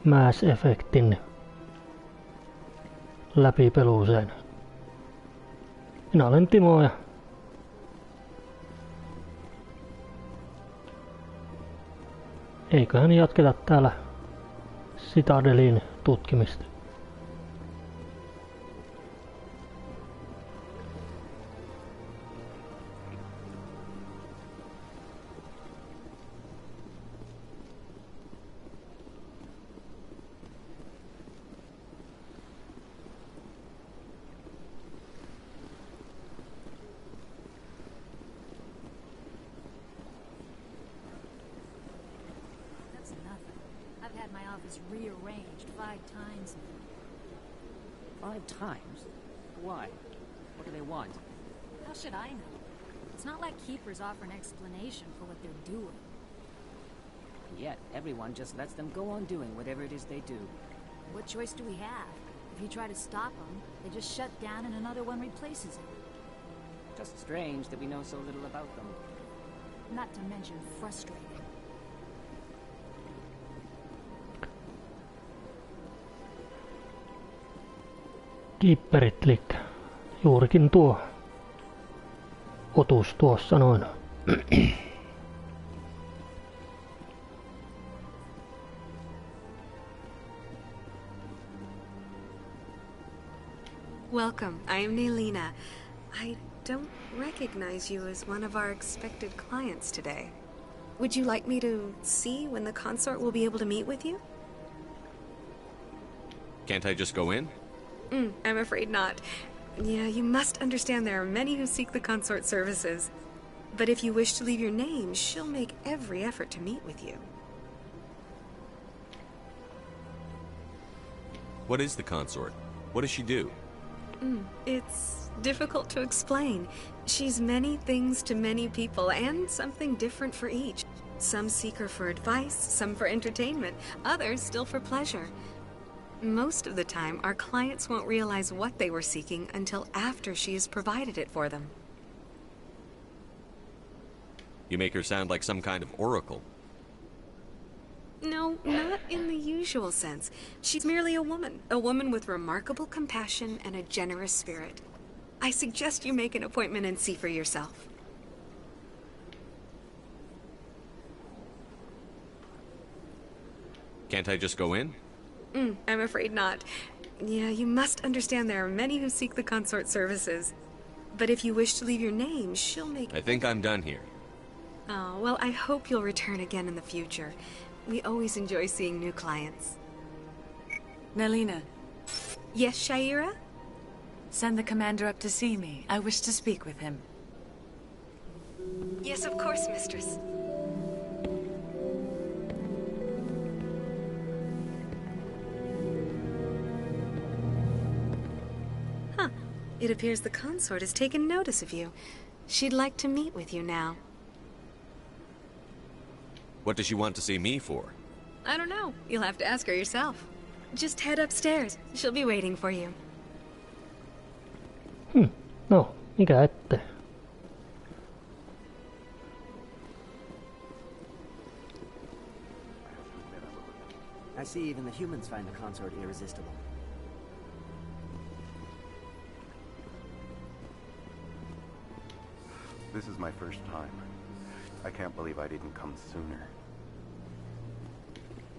Mass-efektin läpipeluuseen. Minä olen Timo ja eiköhän jatketa täällä Citadelin tutkimista. Rearranged 5 times. 5 times? Why? What do they want? How should I know? It's not like keepers offer an explanation for what they're doing. Yet, everyone just lets them go on doing whatever it is they do. What choice do we have? If you try to stop them, they just shut down and another one replaces it. Just strange that we know so little about them. Not to mention frustrating. Keeperit, liikkeä. Juurikin tuo otus tuossa noin. Welcome, I am Nelina. I don't recognize you as one of our expected clients today. Would you like me to see when the consort will be able to meet with you? Can't I just go in? I'm afraid not. Yeah, you must understand there are many who seek the consort services. But if you wish to leave your name, she'll make every effort to meet with you. What is the consort? What does she do? It's difficult to explain. She's many things to many people, and something different for each. Some seek her for advice, some for entertainment, others still for pleasure. Most of the time, our clients won't realize what they were seeking until after she has provided it for them. You make her sound like some kind of oracle. No, not in the usual sense. She's merely a woman with remarkable compassion and a generous spirit. I suggest you make an appointment and see for yourself. Can't I just go in? I'm afraid not. Yeah, you must understand there are many who seek the consort services. But if you wish to leave your name, she'll make... I think I'm done here. Oh, well, I hope you'll return again in the future. We always enjoy seeing new clients. Nelina. Yes, Shaira? Send the commander up to see me. I wish to speak with him. Yes, of course, mistress. Huh. It appears the consort has taken notice of you. She'd like to meet with you now. What does she want to see me for? I don't know. You'll have to ask her yourself. Just head upstairs. She'll be waiting for you. No, mikä ettei. I see even the humans find the consort irresistible. This is my first time. I can't believe I didn't come sooner.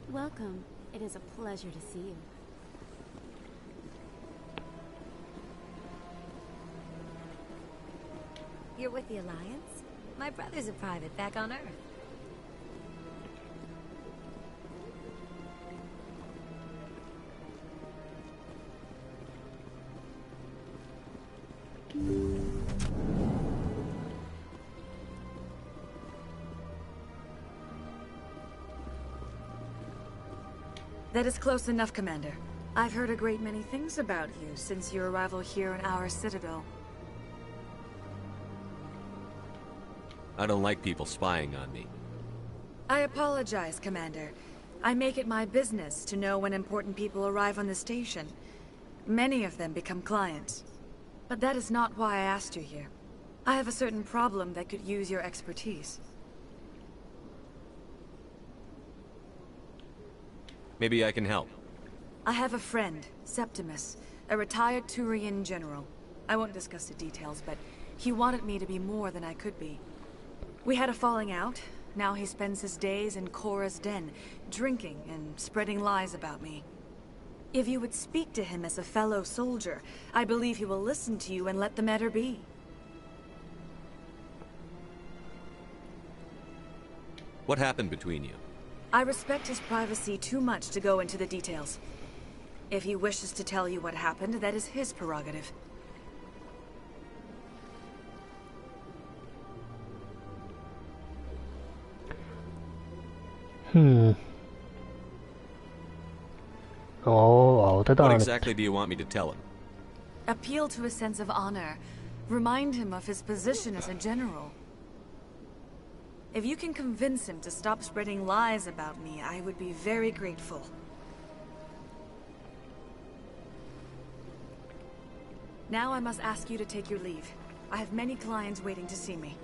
Welcome. It is a pleasure to see you. You're with the Alliance? My brother's a private back on Earth. That is close enough, Commander. I've heard a great many things about you since your arrival here in our citadel. I don't like people spying on me. I apologize, Commander. I make it my business to know when important people arrive on the station. Many of them become clients. But that is not why I asked you here. I have a certain problem that could use your expertise. Maybe I can help. I have a friend, Septimus, a retired Turian general. I won't discuss the details, but he wanted me to be more than I could be. We had a falling out. Now he spends his days in Cora's den, drinking and spreading lies about me. If you would speak to him as a fellow soldier, I believe he will listen to you and let the matter be. What happened between you? I respect his privacy too much to go into the details. If he wishes to tell you what happened, that is his prerogative. Autetaan What nyt. exactly do you want me to tell him? Appeal to his sense of honor. Remind him of his position as a general. If you can convince him to stop spreading lies about me, I would be very grateful. Now I must ask you to take your leave. I have many clients waiting to see me.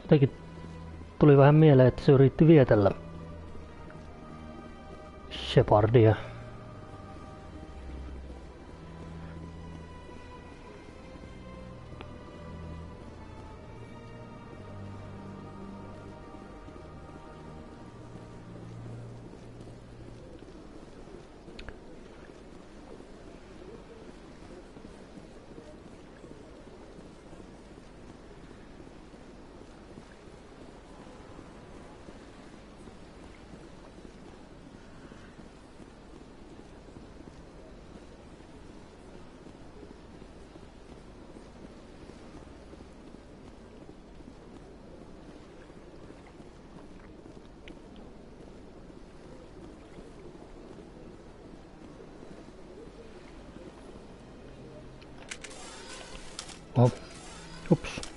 Jotenkin tuli vähän mieleen, että se yritti vietellä Shepardia. Oh, ups.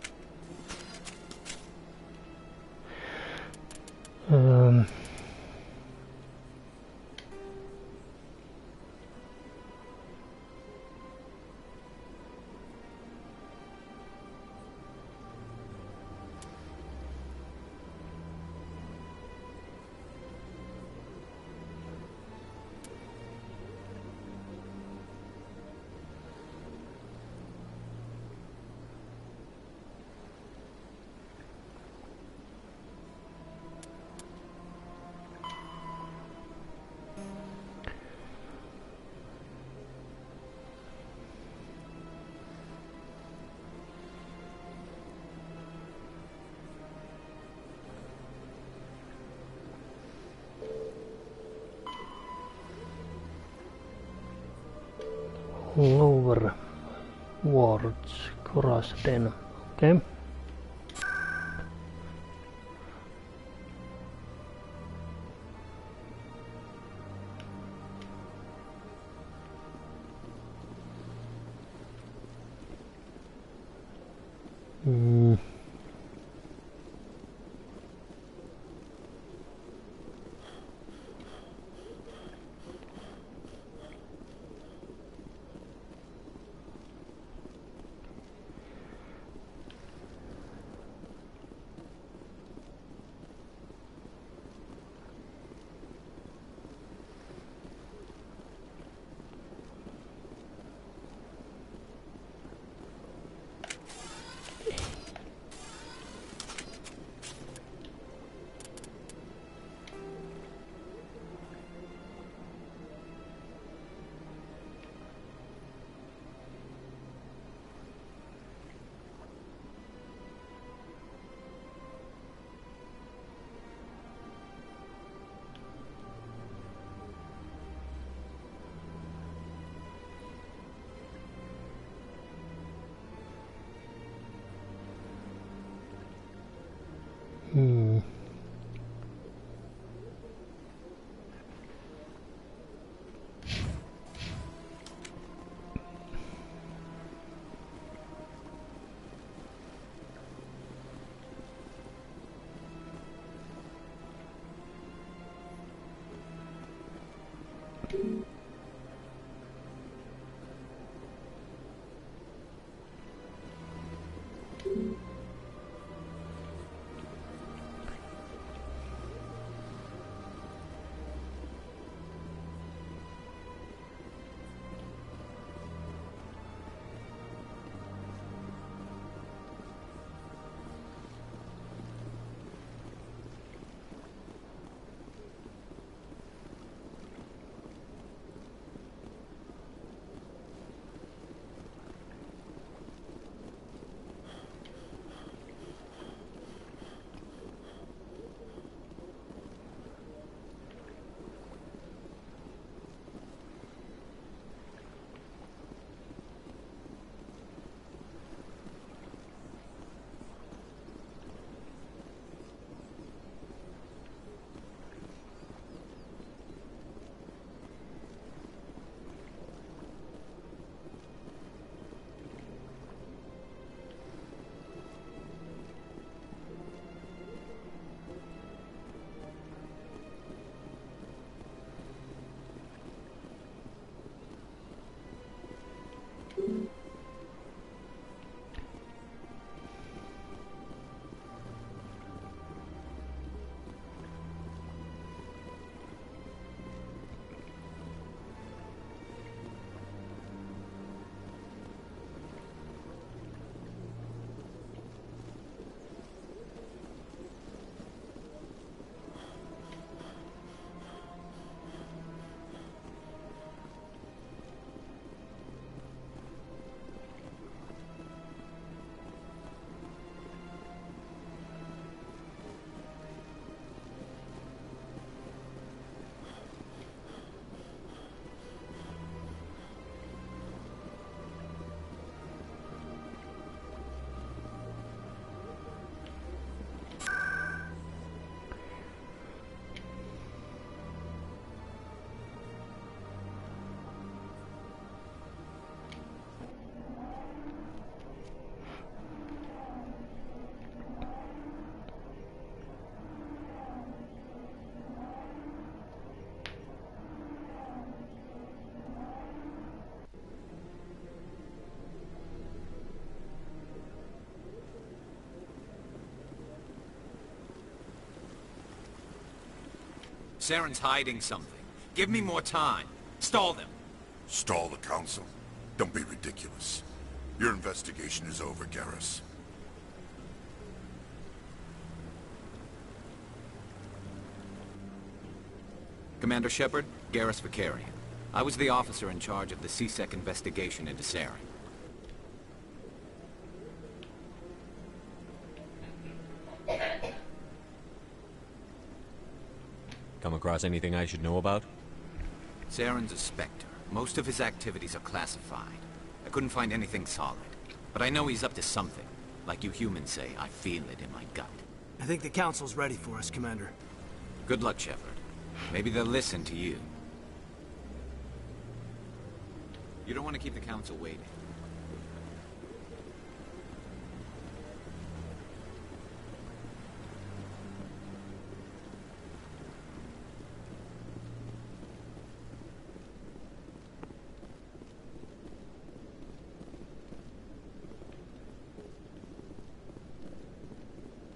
Lower wards, Cora's den. Okej. Okay. Saren's hiding something. Give me more time. Stall them. Stall the council? Don't be ridiculous. Your investigation is over, Garrus. Commander Shepard, Garrus Vakarianin. I was the officer in charge of the CSEC investigation into Saren. Come across anything I should know about? Saren's a Spectre. Most of his activities are classified. I couldn't find anything solid. But I know he's up to something. Like you humans say, I feel it in my gut. I think the Council's ready for us, Commander. Good luck, Shepard. Maybe they'll listen to you. You don't want to keep the Council waiting.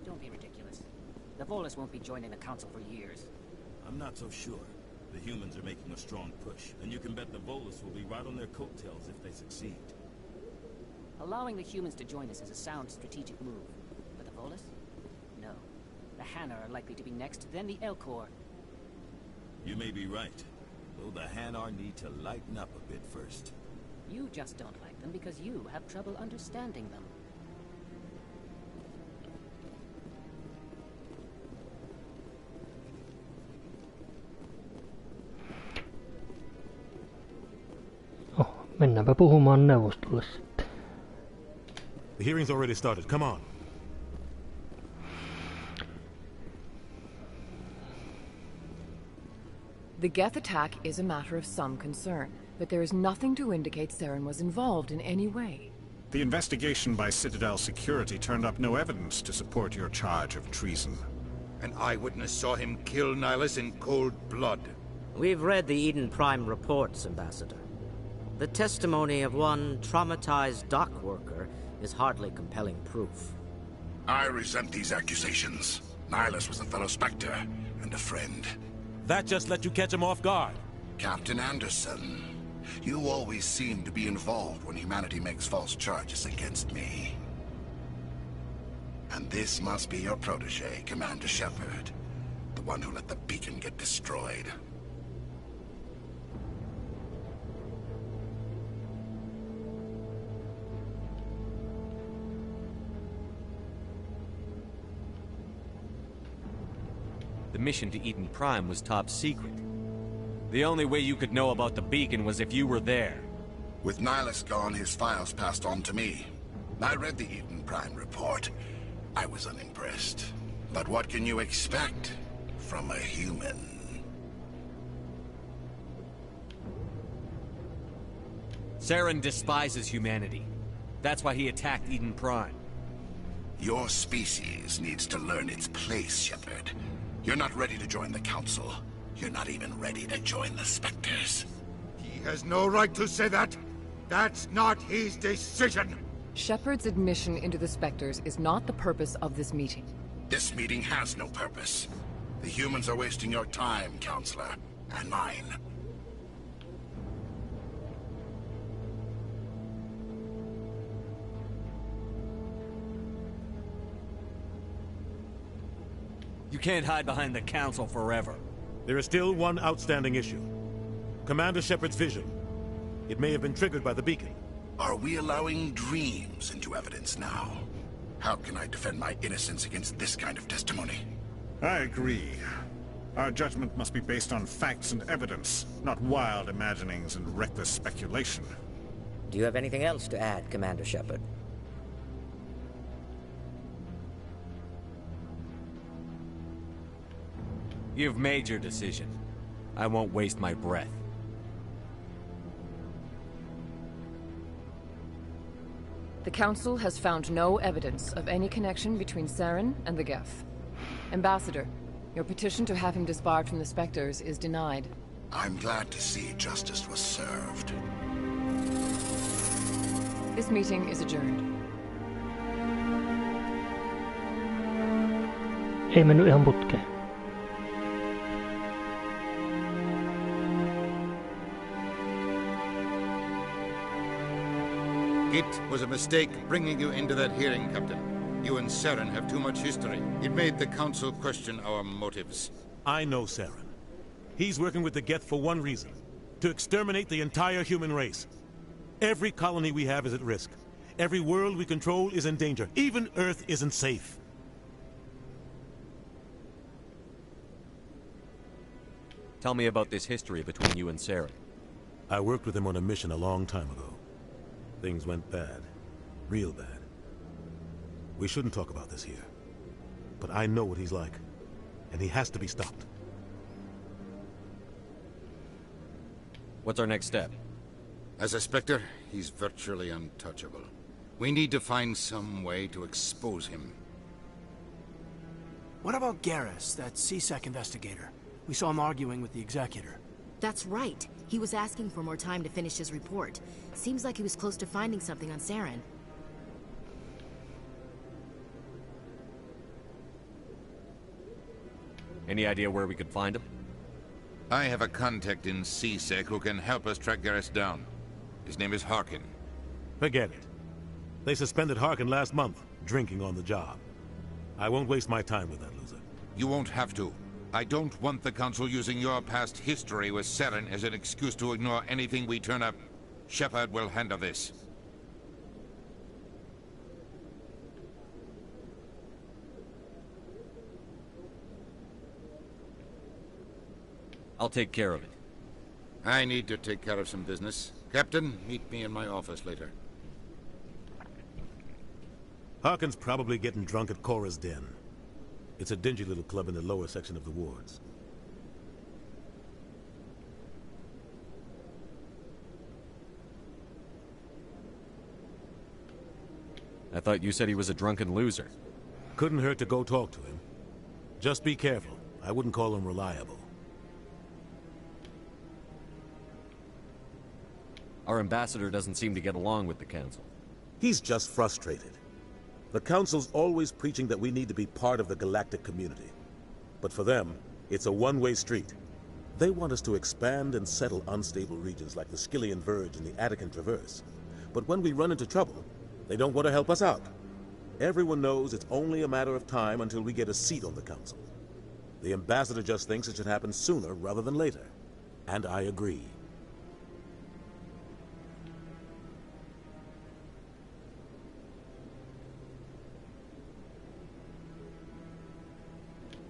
Don't be ridiculous. The Volus won't be joining the Council for years. I'm not so sure. The humans are making a strong push, and you can bet the Volus will be right on their coattails if they succeed. Allowing the humans to join us is a sound strategic move. But the Volus? No. The Hanna are likely to be next, then the Elcor. You may be right, though the Hanar need to lighten up a bit first. You just don't like them because you have trouble understanding them. Mennäänpä puhumaan neuvostolle sitten. The hearing's already started. Come on. The Geth attack is a matter of some concern, but there is nothing to indicate Saren was involved in any way. The investigation by Citadel Security turned up no evidence to support your charge of treason. An eyewitness saw him kill Nihilus in cold blood. We've read the Eden Prime reports, Ambassador. The testimony of one traumatized dock worker is hardly compelling proof. I resent these accusations. Nihilus was a fellow Spectre and a friend. That just let you catch him off guard. Captain Anderson, you always seem to be involved when humanity makes false charges against me. And this must be your protege, Commander Shepard. The one who let the beacon get destroyed. The mission to Eden Prime was top secret. The only way you could know about the beacon was if you were there. With Nihilus gone, his files passed on to me. I read the Eden Prime report. I was unimpressed. But what can you expect from a human? Saren despises humanity. That's why he attacked Eden Prime. Your species needs to learn its place, Shepard. You're not ready to join the Council. You're not even ready to join the Spectres. He has no right to say that. That's not his decision. Shepard's admission into the Spectres is not the purpose of this meeting. This meeting has no purpose. The humans are wasting your time, Counselor, and mine. You can't hide behind the Council forever. There is still one outstanding issue. Commander Shepard's vision. It may have been triggered by the beacon. Are we allowing dreams into evidence now? How can I defend my innocence against this kind of testimony? I agree. Our judgment must be based on facts and evidence, not wild imaginings and reckless speculation. Do you have anything else to add, Commander Shepard? You've made your decision. I won't waste my breath. The Council has found no evidence of any connection between Saren and the Geth. Ambassador, your petition to have him disbarred from the Spectres is denied. I'm glad to see justice was served. This meeting is adjourned. Ei mennyt ihan putkeen. It was a mistake bringing you into that hearing, Captain. You and Saren have too much history. It made the Council question our motives. I know Saren. He's working with the Geth for one reason. To exterminate the entire human race. Every colony we have is at risk. Every world we control is in danger. Even Earth isn't safe. Tell me about this history between you and Saren. I worked with him on a mission a long time ago. Things went bad. Real bad. We shouldn't talk about this here. But I know what he's like. And he has to be stopped. What's our next step? As a Spectre, he's virtually untouchable. We need to find some way to expose him. What about Garrus, that CSEC investigator? We saw him arguing with the Executor. That's right. He was asking for more time to finish his report. Seems like he was close to finding something on Saren. Any idea where we could find him? I have a contact in CSEC who can help us track Garrus down. His name is Harkin. Forget it. They suspended Harkin last month, drinking on the job. I won't waste my time with that loser. You won't have to. I don't want the Council using your past history with Saren as an excuse to ignore anything we turn up. Shepard will handle this. I'll take care of it. I need to take care of some business. Captain, meet me in my office later. Harkin's probably getting drunk at Cora's Den. It's a dingy little club in the lower section of the wards. I thought you said he was a drunken loser. Couldn't hurt to go talk to him. Just be careful. I wouldn't call him reliable. Our ambassador doesn't seem to get along with the Council. He's just frustrated. The Council's always preaching that we need to be part of the galactic community. But for them, it's a one-way street. They want us to expand and settle unstable regions like the Skillian Verge and the Attican Traverse. But when we run into trouble, they don't want to help us out. Everyone knows it's only a matter of time until we get a seat on the Council. The ambassador just thinks it should happen sooner rather than later. And I agree.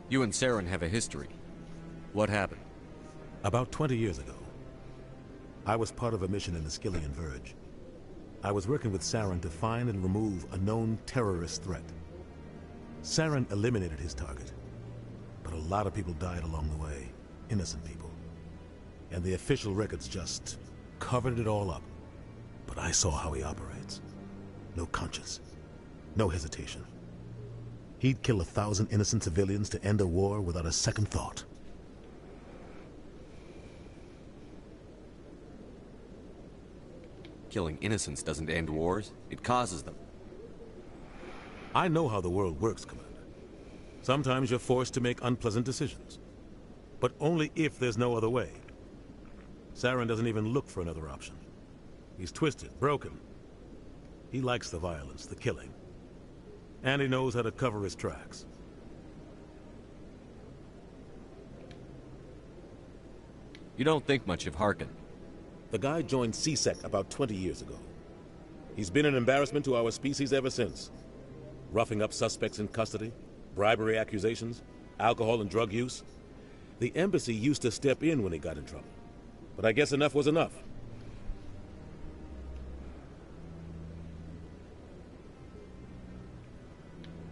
You and Saren have a history. What happened? About 20 years ago, I was part of a mission in the Skillian Verge. I was working with Saren to find and remove a known terrorist threat. Saren eliminated his target, but a lot of people died along the way, innocent people. And the official records just covered it all up. But I saw how he operates. No conscience, no hesitation. He'd kill 1,000 innocent civilians to end a war without a second thought. Killing innocents doesn't end wars, it causes them. I know how the world works, Commander. Sometimes you're forced to make unpleasant decisions. But only if there's no other way. Saren doesn't even look for another option. He's twisted, broken. He likes the violence, the killing. And he knows how to cover his tracks. You don't think much of Harkin. The guy joined CSEC about 20 years ago. He's been an embarrassment to our species ever since. Roughing up suspects in custody, bribery accusations, alcohol and drug use. The embassy used to step in when he got in trouble. But I guess enough was enough.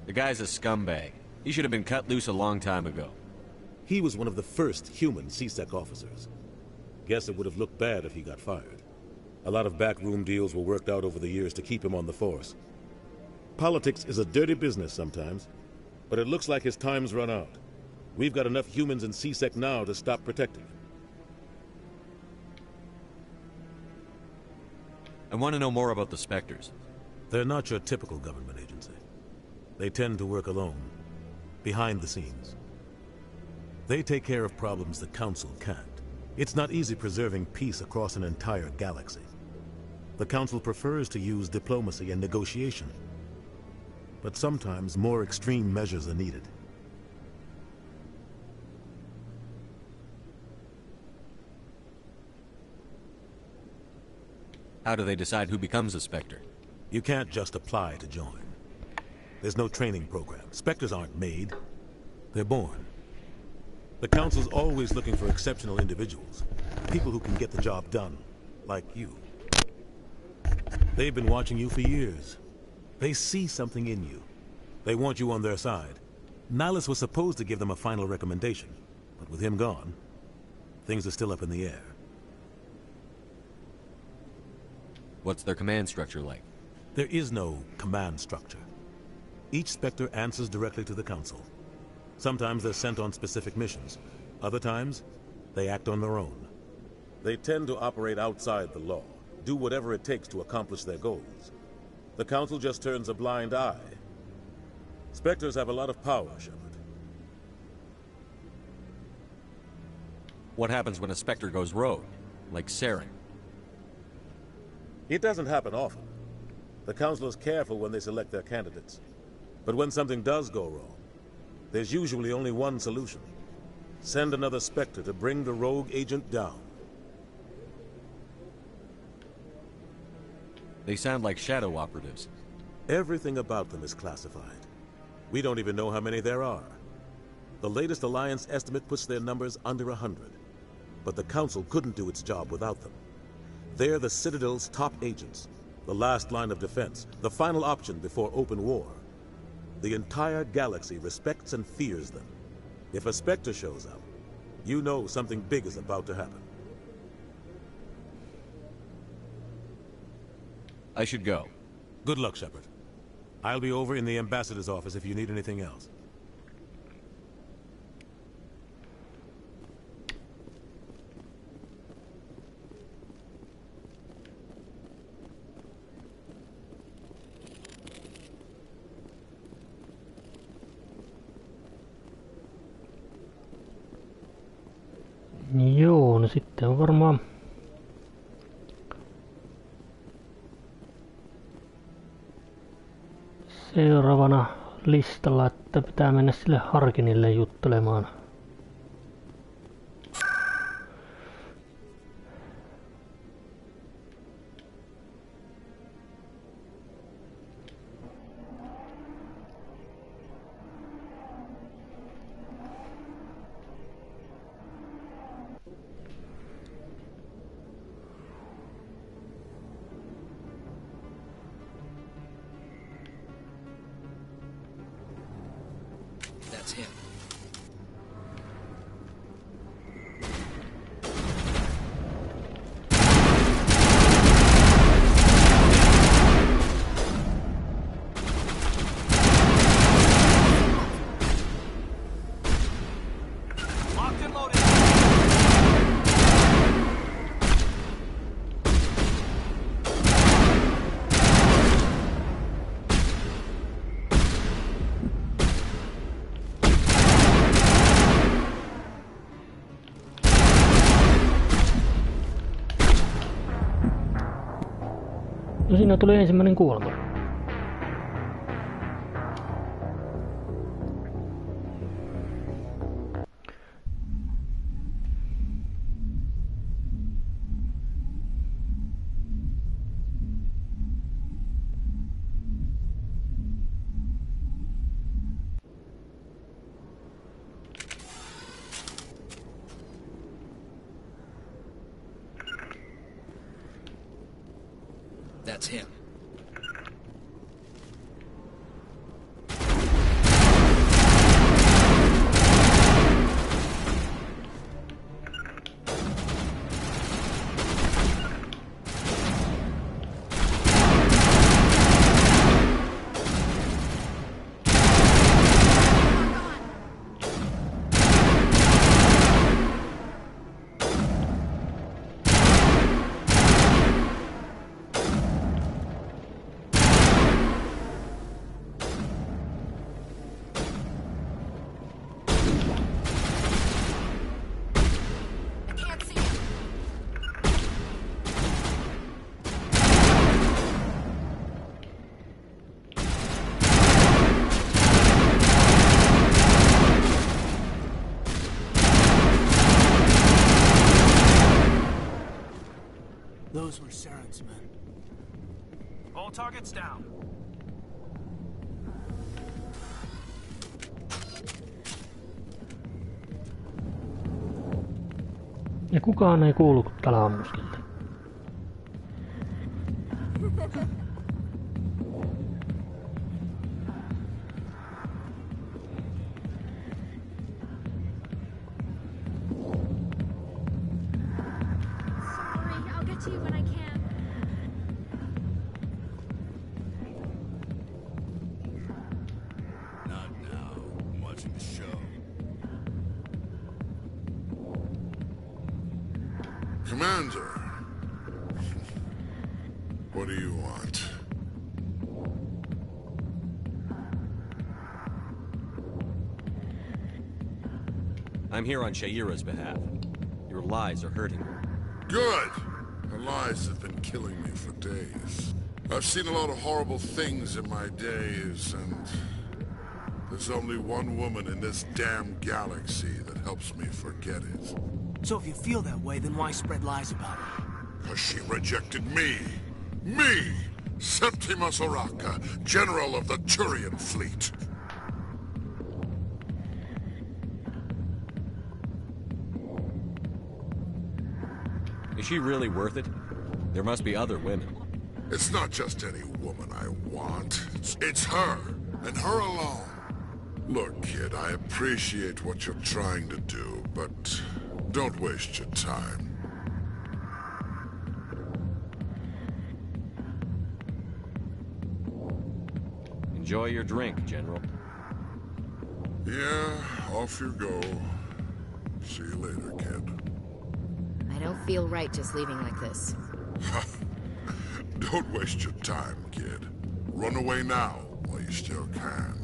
The guy's a scumbag. He should have been cut loose a long time ago. He was one of the first human CSEC officers. Guess it would have looked bad if he got fired. A lot of backroom deals were worked out over the years to keep him on the force. Politics is a dirty business sometimes, but it looks like his time's run out. We've got enough humans in CSEC now to stop protecting him. I want to know more about the Spectres. They're not your typical government agency. They tend to work alone, behind the scenes. They take care of problems the Council can't. It's not easy preserving peace across an entire galaxy. The Council prefers to use diplomacy and negotiation. But sometimes more extreme measures are needed. How do they decide who becomes a Spectre? You can't just apply to join. There's no training program. Spectres aren't made. They're born. The Council's always looking for exceptional individuals. People who can get the job done. Like you. They've been watching you for years. They see something in you. They want you on their side. Nihilus was supposed to give them a final recommendation, but with him gone, things are still up in the air. What's their command structure like? There is no command structure. Each Spectre answers directly to the Council. Sometimes they're sent on specific missions. Other times, they act on their own. They tend to operate outside the law, do whatever it takes to accomplish their goals. The Council just turns a blind eye. Spectres have a lot of power, Shepard. What happens when a Spectre goes rogue, like Saren? It doesn't happen often. The Council is careful when they select their candidates. But when something does go wrong, there's usually only one solution. Send another Spectre to bring the rogue agent down. They sound like shadow operatives. Everything about them is classified. We don't even know how many there are. The latest Alliance estimate puts their numbers under 100. But the Council couldn't do its job without them. They're the Citadel's top agents, the last line of defense, the final option before open war. The entire galaxy respects and fears them. If a Spectre shows up, you know something big is about to happen. I should go. Good luck, Shepard. I'll be over in the Ambassador's office if you need anything else. Joo, no sitten on varmaan seuraavana listalla, että pitää mennä sille Harkinille juttelemaan. That's him. Locked and loaded. No siinä tuli ensimmäinen kuolema. That's him. targets down. Ja kukaan ei kuulu, kun täällä ammuskeltiin. Sorry, I'll get to you when I can. Not now. I'm watching the show. Commander, what do you want? I'm here on Shaira's behalf. Your lies are hurting her. Good! Her lies have been killing me for days. I've seen a lot of horrible things in my days, and there's only one woman in this damn galaxy that helps me forget it. So if you feel that way, then why spread lies about it? Because she rejected me! Me! Septimus Oraka, General of the Turian Fleet! Is she really worth it? There must be other women. It's not just any woman I want. It's her, and her alone. Look, kid, I appreciate what you're trying to do, but don't waste your time. Enjoy your drink, General. Yeah, off you go. See you later, kid. I don't feel right just leaving like this. Don't waste your time, kid. Run away now, while you still can.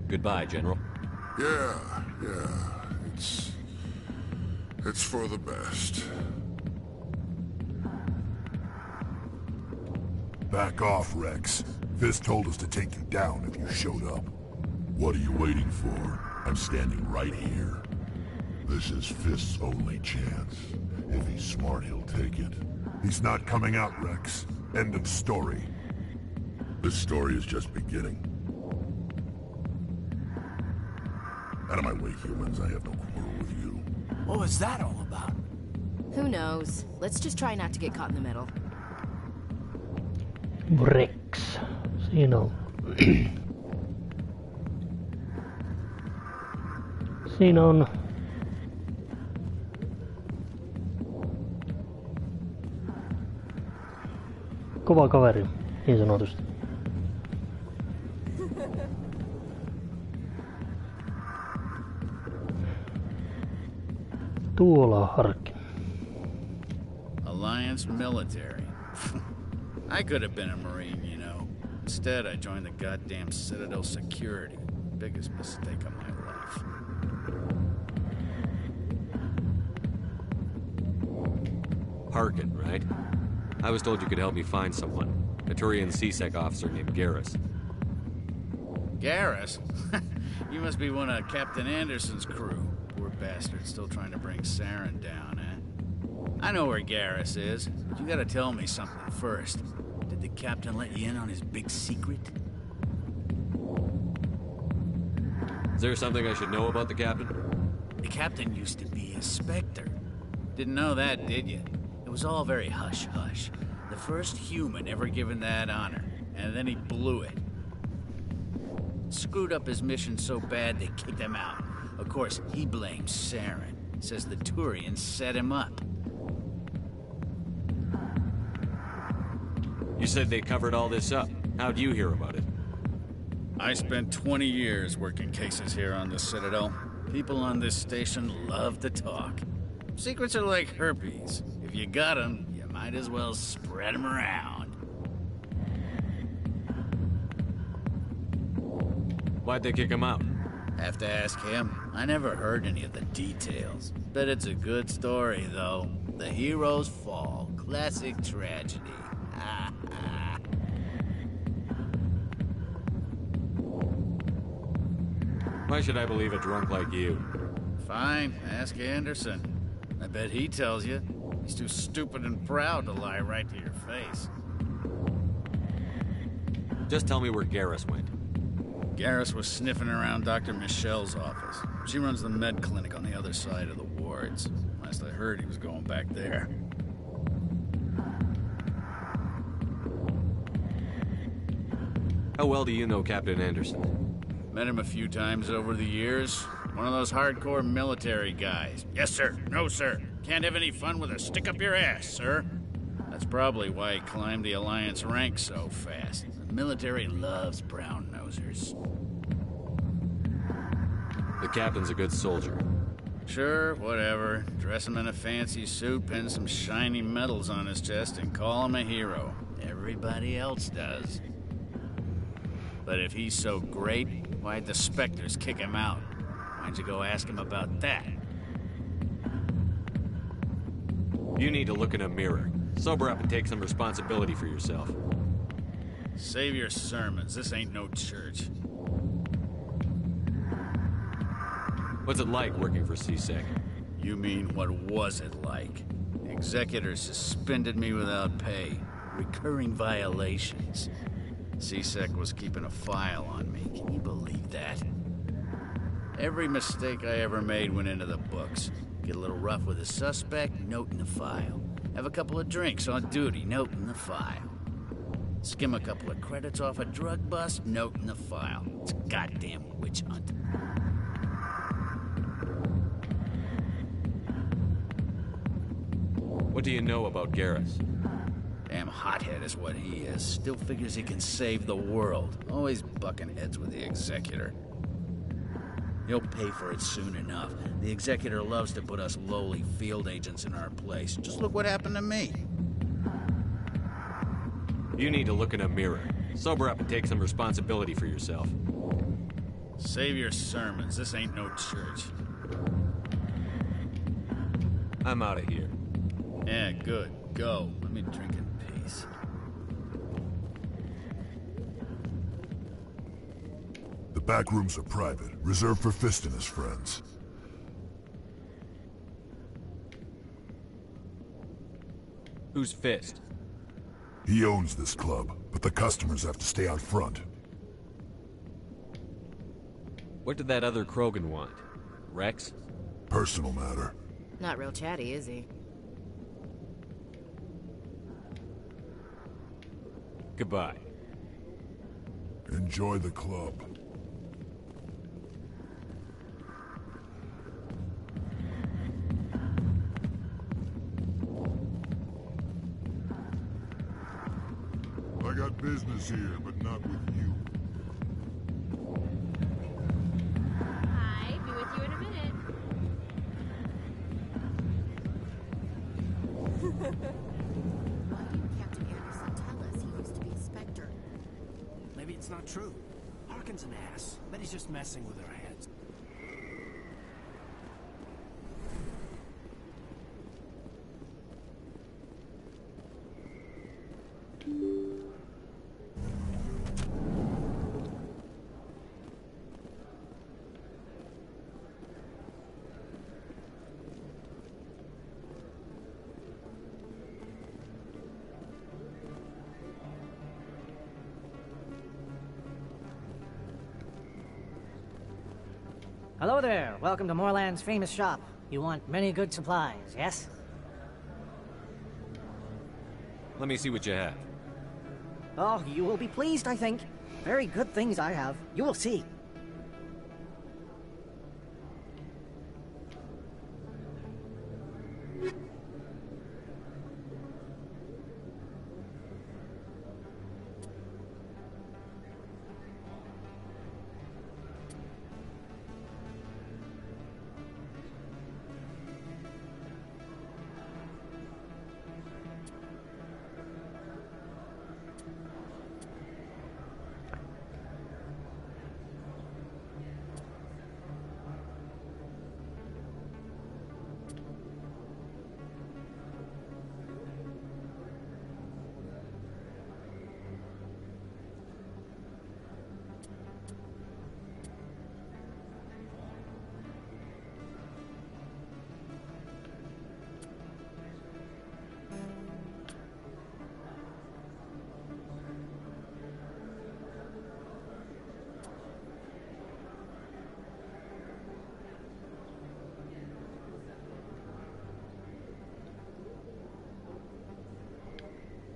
Goodbye, General. Yeah. It's for the best. Back off, Rex. Fist told us to take you down if you showed up. What are you waiting for? I'm standing right here. This is Fist's only chance. If he's smart, he'll take it. He's not coming out, Rex. End of story. This story is just beginning. Out of my way, humans. I have no quarrel with you. What was that all about? Who knows? Let's just try not to get caught in the middle. Wrex. Siinä on. Siinä on. Kova kaveri, niin sanotusti. Tuolla on Harkki. Alliance military. I could have been a Marine, you know. Instead, I joined the goddamn Citadel security. Biggest mistake of my life. Harkin, right? I was told you could help me find someone. A Turian CSEC officer named Garrus. Garrus? You must be one of Captain Anderson's crew. Poor bastard, still trying to bring Saren down, eh? I know where Garrus is, but you gotta tell me something first. Did the captain let you in on his big secret? Is there something I should know about the captain? The captain used to be a Spectre. Didn't know that, did you? It was all very hush-hush. The first human ever given that honor, and then he blew it. Screwed up his mission so bad they kicked him out. Of course, he blames Saren. Says the Turians set him up. You said they covered all this up. How'd you hear about it? I spent 20 years working cases here on the Citadel. People on this station love to talk. Secrets are like herpes. If you got them, you might as well spread them around. Why'd they kick him out? Have to ask him. I never heard any of the details. Bet it's a good story, though. The heroes fall. Classic tragedy. Why should I believe a drunk like you? Fine, ask Anderson. I bet he tells you. He's too stupid and proud to lie right to your face. Just tell me where Garrus went. Garrus was sniffing around Dr. Michelle's office. She runs the med clinic on the other side of the wards. Last I heard, he was going back there. How well do you know Captain Anderson? Met him a few times over the years. One of those hardcore military guys. Yes, sir. No, sir. Can't have any fun with a stick up your ass, sir. That's probably why he climbed the Alliance ranks so fast. The military loves brown-nosers. The captain's a good soldier. Sure, whatever. Dress him in a fancy suit, pin some shiny medals on his chest, and call him a hero. Everybody else does. But if he's so great, why'd the Spectres kick him out? Why'd you go ask him about that? You need to look in a mirror. Sober up and take some responsibility for yourself. Save your sermons. This ain't no church. What's it like working for CSEC? You mean, what was it like? The executor suspended me without pay. Recurring violations. CSEC was keeping a file on me. Can you believe that? Every mistake I ever made went into the books. Get a little rough with a suspect, note in the file. Have a couple of drinks on duty, note in the file. Skim a couple of credits off a drug bust, note in the file. It's a goddamn witch hunt. What do you know about Garrus? Damn hothead is what he is. Still figures he can save the world. Always bucking heads with the executor. He'll pay for it soon enough. The executor loves to put us lowly field agents in our place. Just look what happened to me. You need to look in a mirror. Sober up and take some responsibility for yourself. Save your sermons. This ain't no church. I'm out of here. Yeah, good. Go. Let me drink in peace. The back rooms are private, reserved for Fist and his friends. Who's Fist? He owns this club, but the customers have to stay out front. What did that other Krogan want? Rex? Personal matter. Not real chatty, is he? Goodbye. Enjoy the club. I got business here, but not with you. Hi, be with you in a minute. Why didn't Captain Anderson tell us he used to be a Spectre? Maybe it's not true. Harkin's an ass. Bet he's just messing with our heads. Hello there. Welcome to Moorland's famous shop. You want many good supplies, yes? Let me see what you have. Oh, you will be pleased, I think. Very good things I have. You will see.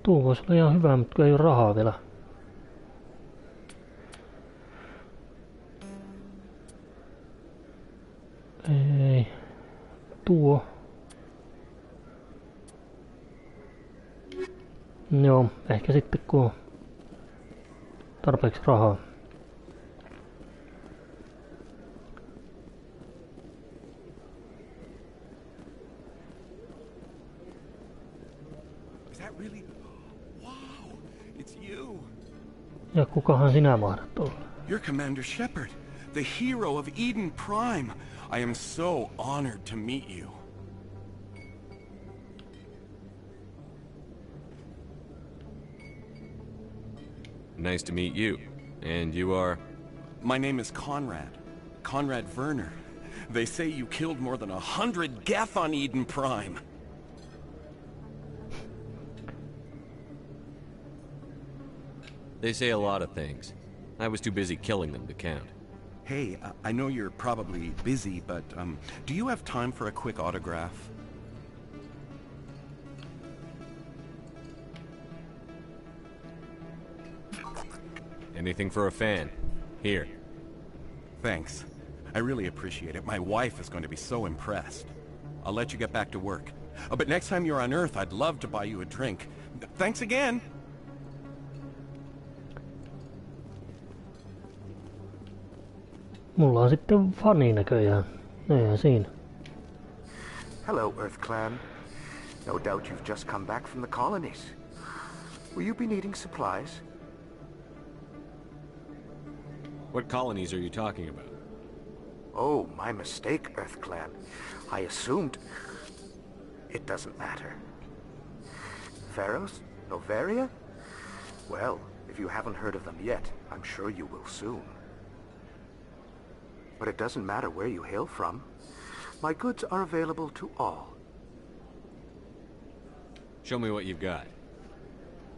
Tuo voisi olla ihan hyvä, mutta kun ei ole rahaa vielä. Ei. Tuo. Joo, ehkä sitten kun on tarpeeksi rahaa. Ja kukahan sinä mahdat olla? You're Commander Shepard, the hero of Eden Prime. I am so honored to meet you. Nice to meet you. And you are? My name is Conrad. Conrad Werner. They say you killed more than 100 Geth on Eden Prime. They say a lot of things. I was too busy killing them to count. Hey, I know you're probably busy, but do you have time for a quick autograph? Anything for a fan. Here. Thanks. I really appreciate it. My wife is going to be so impressed. I'll let you get back to work. Oh, but next time you're on Earth, I'd love to buy you a drink. Thanks again! Mulla on sitten fani näköjään. Eihän siinä. Hello, Earth Clan. No doubt you've just come back from the colonies. Will you be needing supplies? What colonies are you talking about? Oh, my mistake, Earth Clan. I assumed... It doesn't matter. Pharaohs? Novaria? Well, if you haven't heard of them yet, I'm sure you will soon. But it doesn't matter where you hail from. My goods are available to all. Show me what you've got.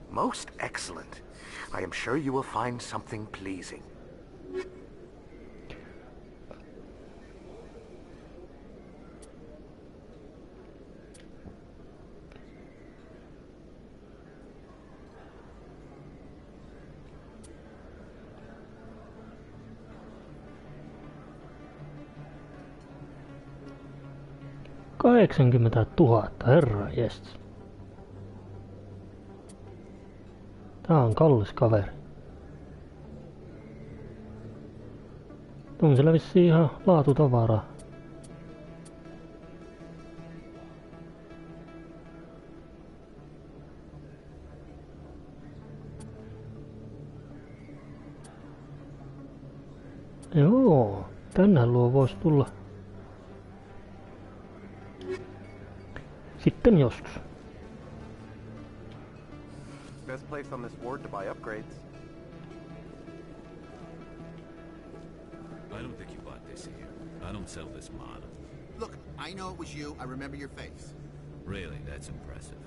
Most excellent. I am sure you will find something pleasing. $80,000, herra jes. Tää on kallis kaveri. On siellä vissiin ihan laatutavaraa. Joo, tänään luo voisi tulla sitten joskus. Best place on this ward to buy upgrades. I don't think you bought this here. I don't sell this model. Look, I know it was you. I remember your face. Really, that's impressive.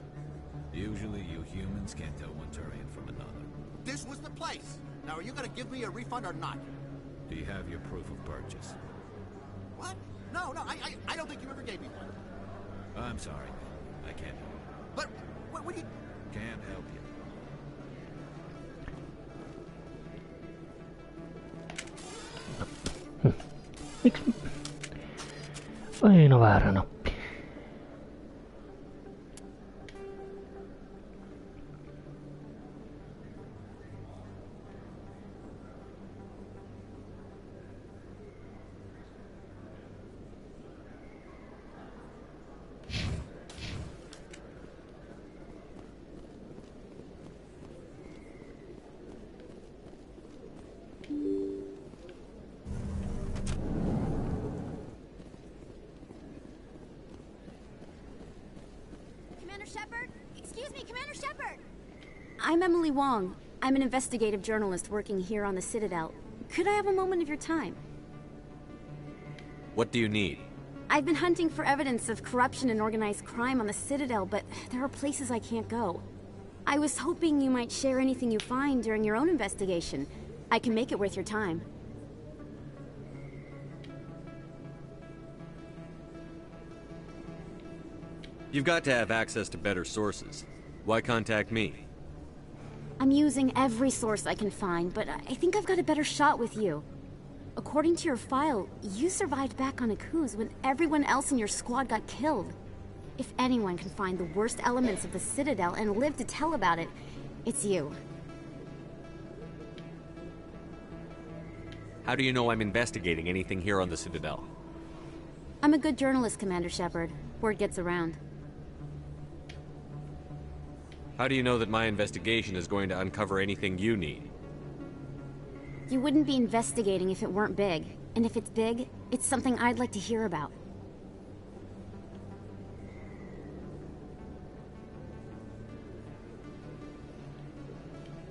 Usually you humans can't tell one Turian from another. This was the place. Now, are you gonna give me a refund or not? Do you have your proof of purchase? What? No, I don't think you ever gave me one. I'm sorry, man. I can't help you. But, what do you... Can't help you. Miksi? Aina väärä nappi. I'm Emily Wong. I'm an investigative journalist working here on the Citadel. Could I have a moment of your time? What do you need? I've been hunting for evidence of corruption and organized crime on the Citadel, but there are places I can't go. I was hoping you might share anything you find during your own investigation. I can make it worth your time. You've got to have access to better sources. Why contact me? I'm using every source I can find, but I think I've got a better shot with you. According to your file, you survived back on Akuz when everyone else in your squad got killed. If anyone can find the worst elements of the Citadel and live to tell about it, it's you. How do you know I'm investigating anything here on the Citadel? I'm a good journalist, Commander Shepard. Word gets around. How do you know that my investigation is going to uncover anything you need? You wouldn't be investigating if it weren't big. And if it's big, it's something I'd like to hear about.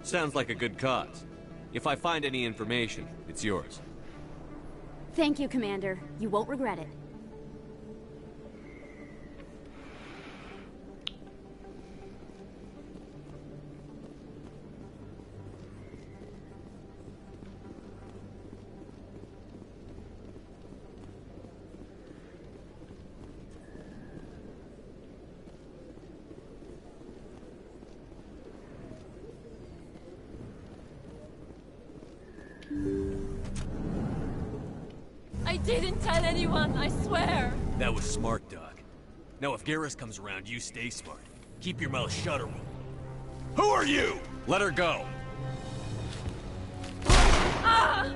Sounds like a good cause. If I find any information, it's yours. Thank you, Commander. You won't regret it. I didn't tell anyone, I swear! That was smart, Doc. Now if Garrus comes around, you stay smart. Keep your mouth shut or we'll... Who are you? Let her go. Ah!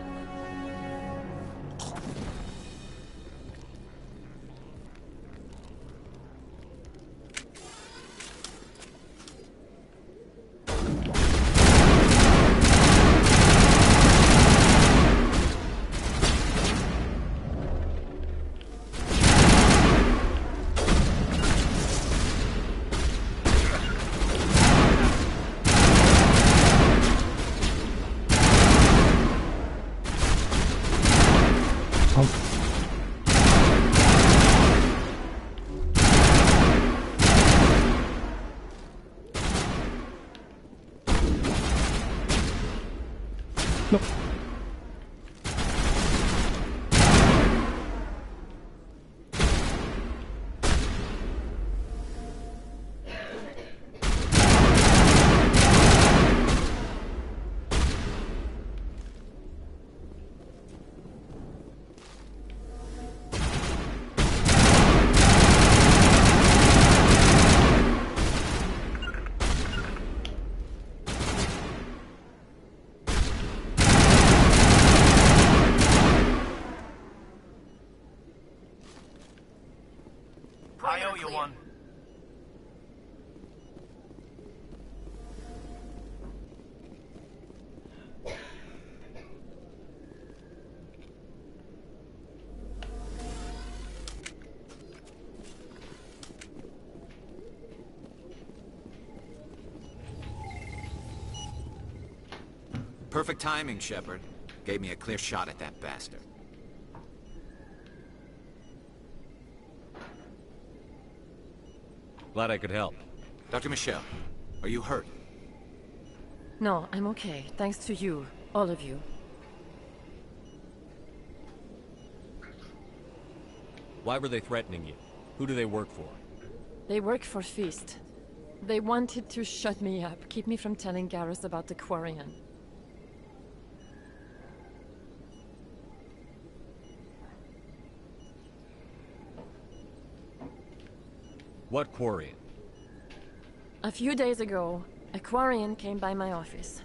I owe you one. Perfect timing, Shepard. Gave me a clear shot at that bastard. Glad I could help. Dr. Michelle, are you hurt? No, I'm okay. Thanks to you. All of you. Why were they threatening you? Who do they work for? They work for Feast. They wanted to shut me up, keep me from telling Garrus about the Quarian. What Quarian? A few days ago, a Quarian came by my office.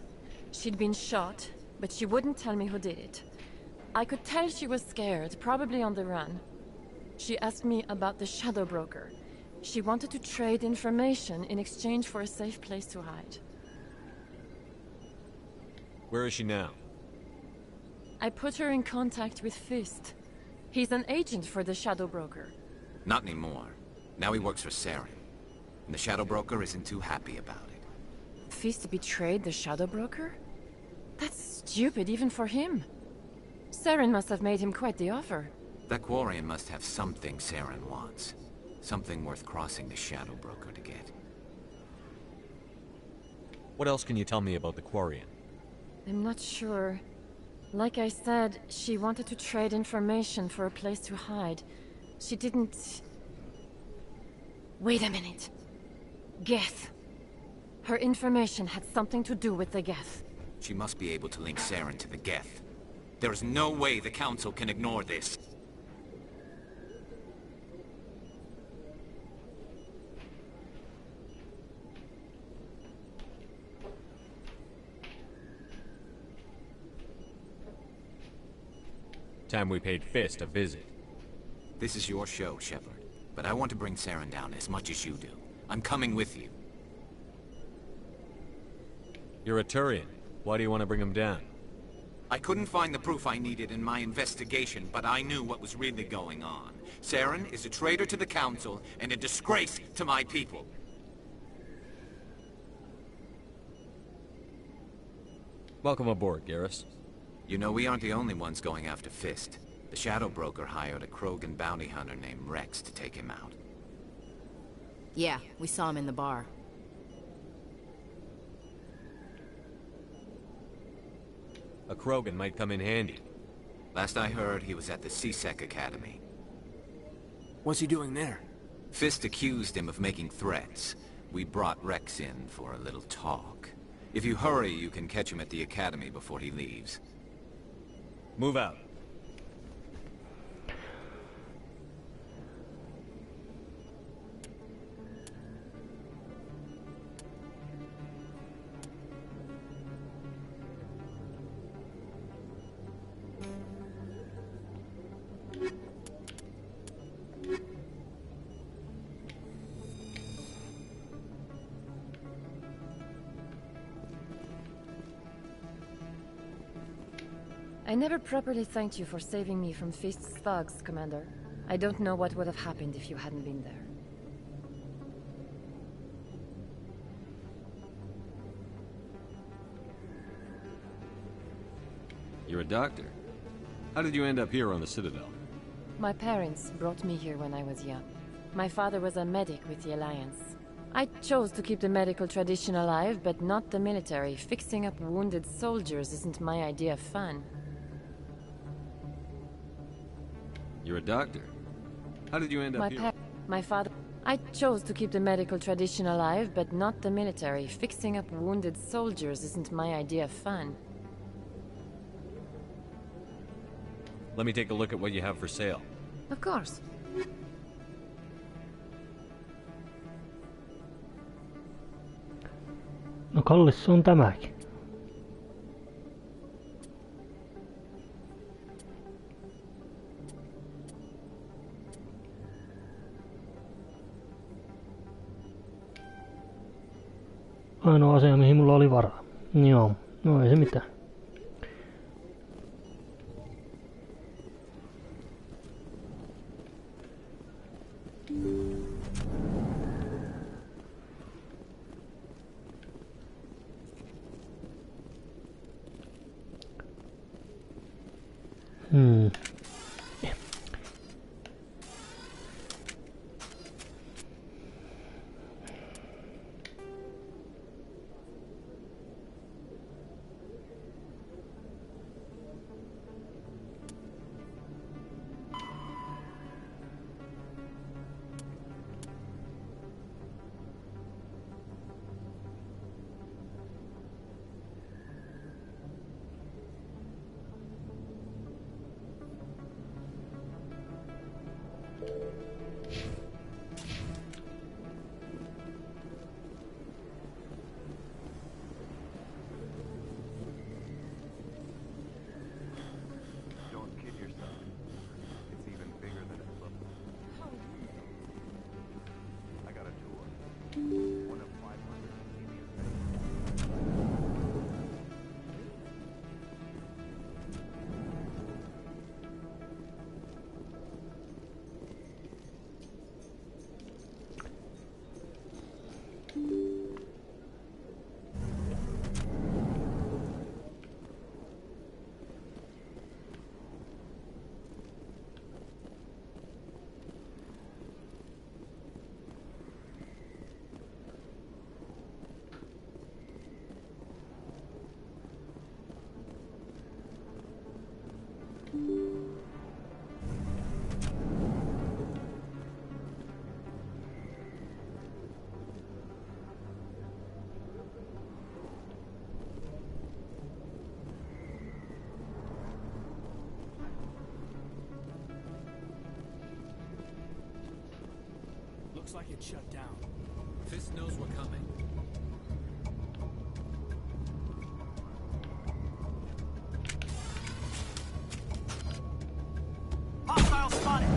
She'd been shot, but she wouldn't tell me who did it. I could tell she was scared, probably on the run. She asked me about the Shadow Broker. She wanted to trade information in exchange for a safe place to hide. Where is she now? I put her in contact with Fist. He's an agent for the Shadow Broker. Not anymore. Now he works for Saren. And the Shadow Broker isn't too happy about it. Fist betrayed the Shadow Broker? That's stupid even for him. Saren must have made him quite the offer. That Quarian must have something Saren wants. Something worth crossing the Shadow Broker to get. What else can you tell me about the Quarian? I'm not sure. Like I said, she wanted to trade information for a place to hide. She didn't... Wait a minute. Geth. Her information had something to do with the Geth. She must be able to link Saren to the Geth. There is no way the Council can ignore this. Time we paid Fist a visit. This is your show, Shepard. But I want to bring Saren down as much as you do. I'm coming with you. You're a Turian. Why do you want to bring him down? I couldn't find the proof I needed in my investigation, but I knew what was really going on. Saren is a traitor to the Council and a disgrace to my people. Welcome aboard, Garrus. You know, we aren't the only ones going after Fist. The Shadow Broker hired a Krogan bounty hunter named Rex to take him out. Yeah, we saw him in the bar. A Krogan might come in handy. Last I heard, he was at the C-Sec Academy. What's he doing there? Fist accused him of making threats. We brought Rex in for a little talk. If you hurry, you can catch him at the Academy before he leaves. Move out. I never properly thanked you for saving me from Fist's thugs, Commander. I don't know what would have happened if you hadn't been there. You're a doctor. How did you end up here on the Citadel? My parents brought me here when I was young. My father was a medic with the Alliance. I chose to keep the medical tradition alive, but not the military. Fixing up wounded soldiers isn't my idea of fun. You're a doctor. How did you end up here? My father... I chose to keep the medical tradition alive, but not the military. Fixing up wounded soldiers isn't my idea of fun. Let me take a look at what you have for sale. Of course. No kallis se on tämäkin. Ainoa asia mihin mulla oli varaa. Joo, no ei se mitään. like it's shut down. Fist knows we're coming. Hostile spotted!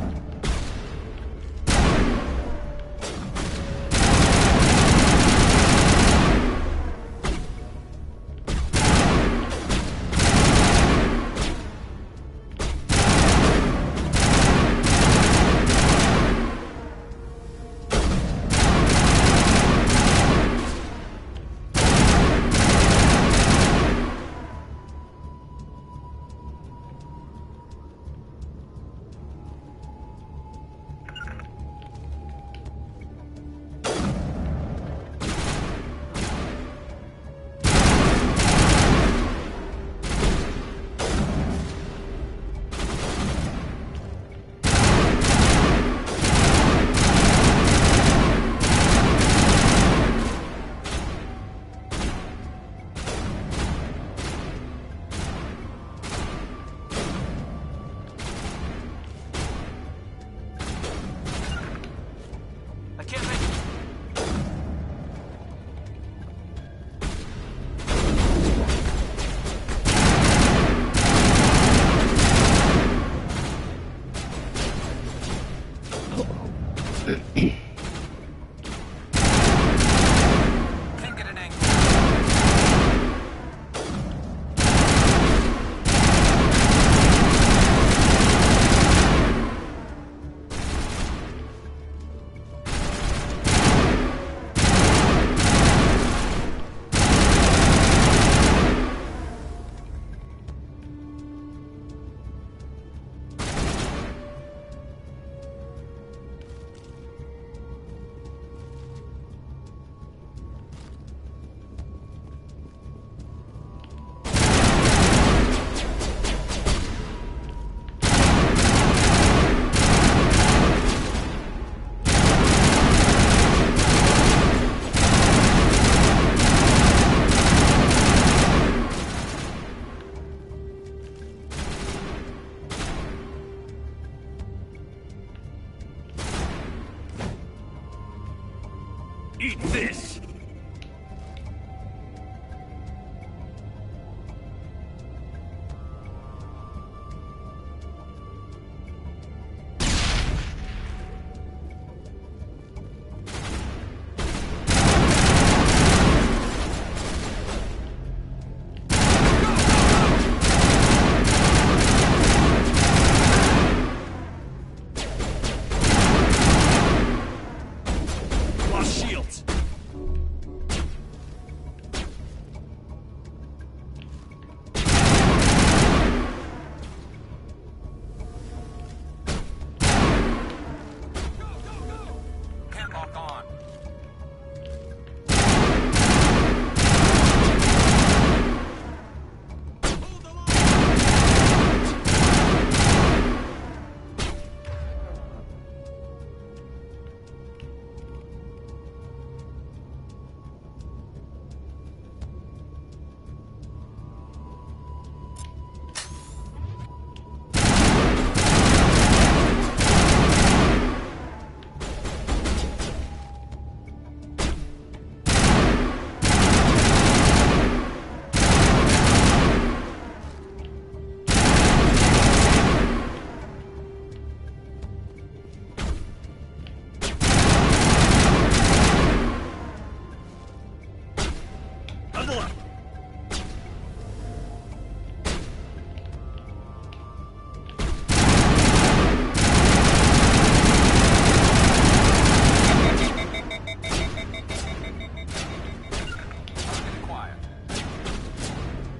Eat this!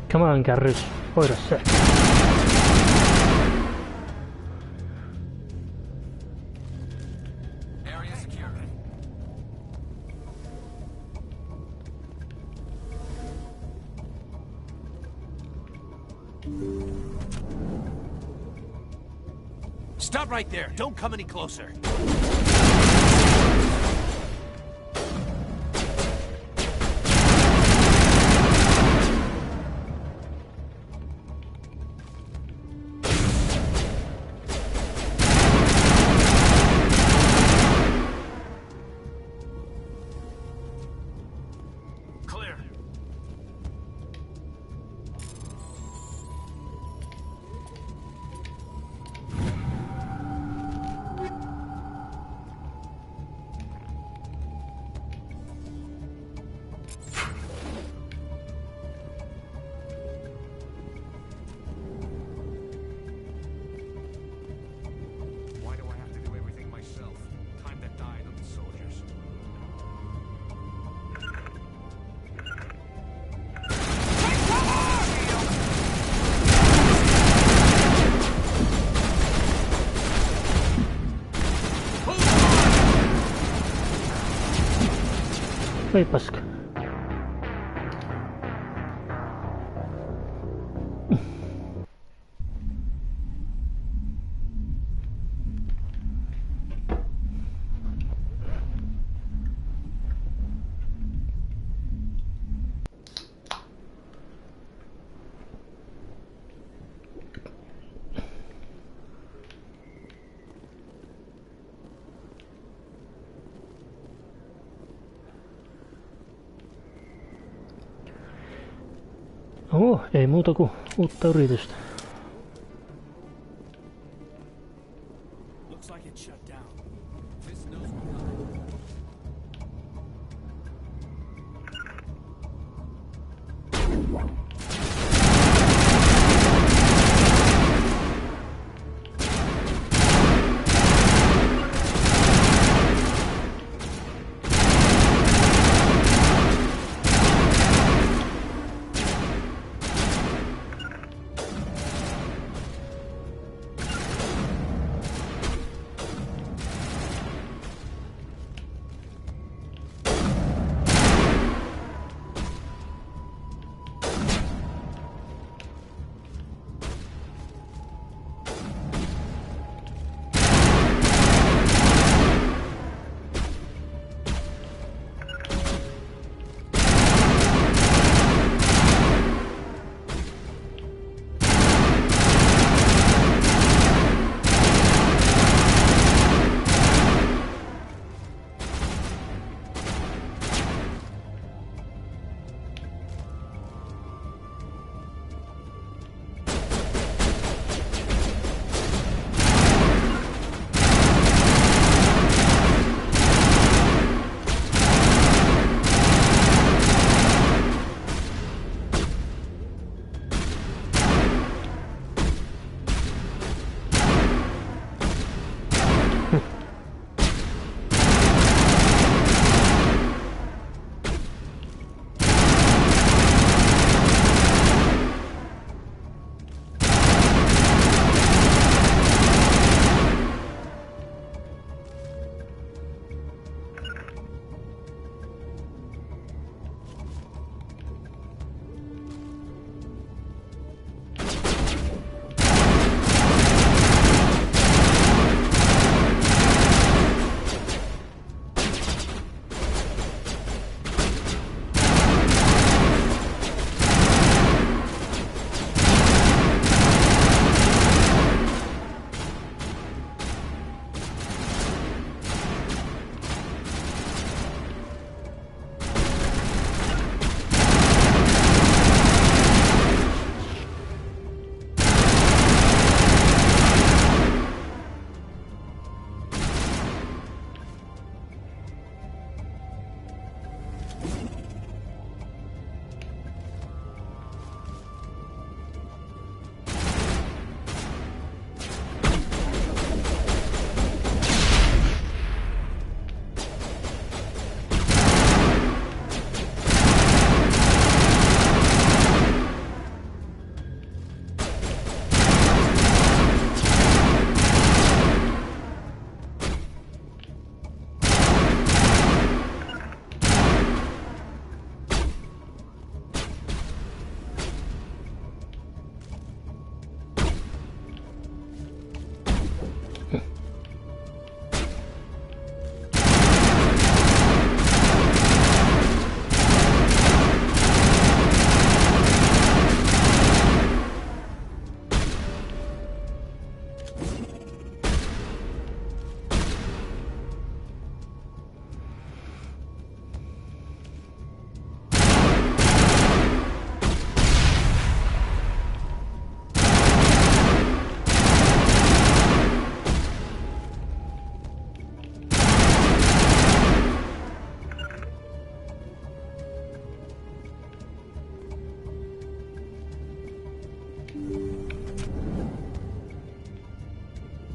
Come on, Garrus, hoida se. Area secure. Stop right there. Don't come any closer. Ei paska. Ei muuta kuin uutta yritystä. Looks like it shut down.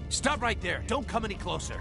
Stop right there. Don't come any closer.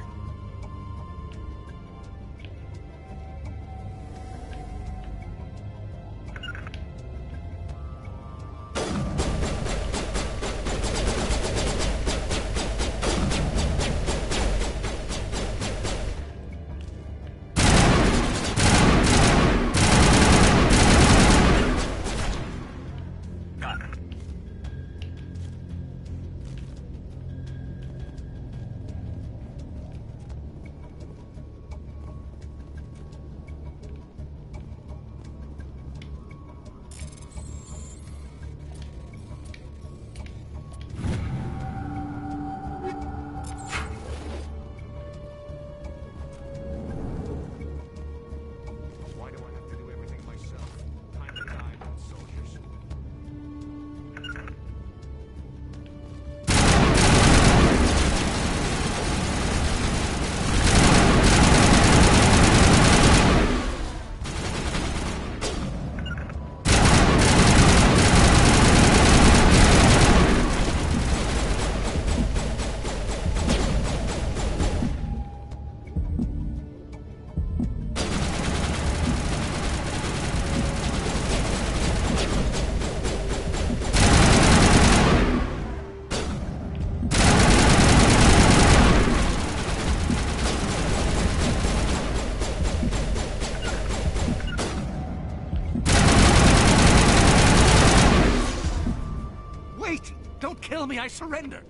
Don't kill me, I surrender!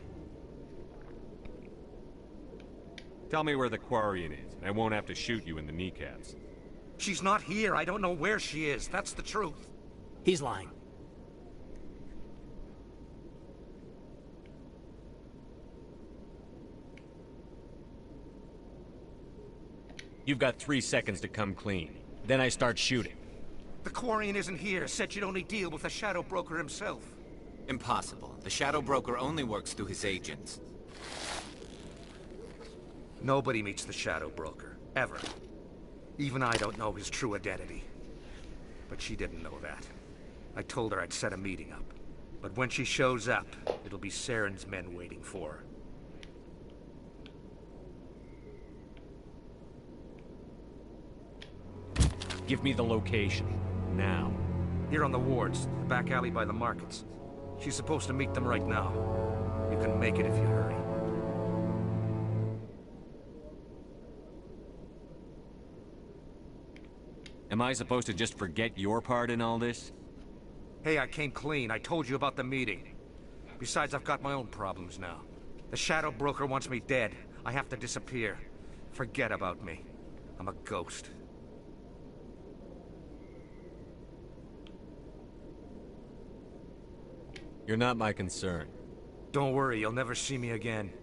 Tell me where the Quarian is, and I won't have to shoot you in the kneecaps. She's not here. I don't know where she is. That's the truth. He's lying. You've got 3 seconds to come clean. Then I start shooting. The Quarian isn't here. Said you'd only deal with the Shadow Broker himself. Impossible. The Shadow Broker only works through his agents. Nobody meets the Shadow Broker. Ever. Even I don't know his true identity. But she didn't know that. I told her I'd set a meeting up. But when she shows up, it'll be Saren's men waiting for her. Give me the location. Now. Here on the wards, the back alley by the markets. She's supposed to meet them right now. You can make it if you hurry. Am I supposed to just forget your part in all this? Hey, I came clean. I told you about the meeting. Besides, I've got my own problems now. The Shadow Broker wants me dead. I have to disappear. Forget about me. I'm a ghost. You're not my concern. Don't worry, you'll never see me again.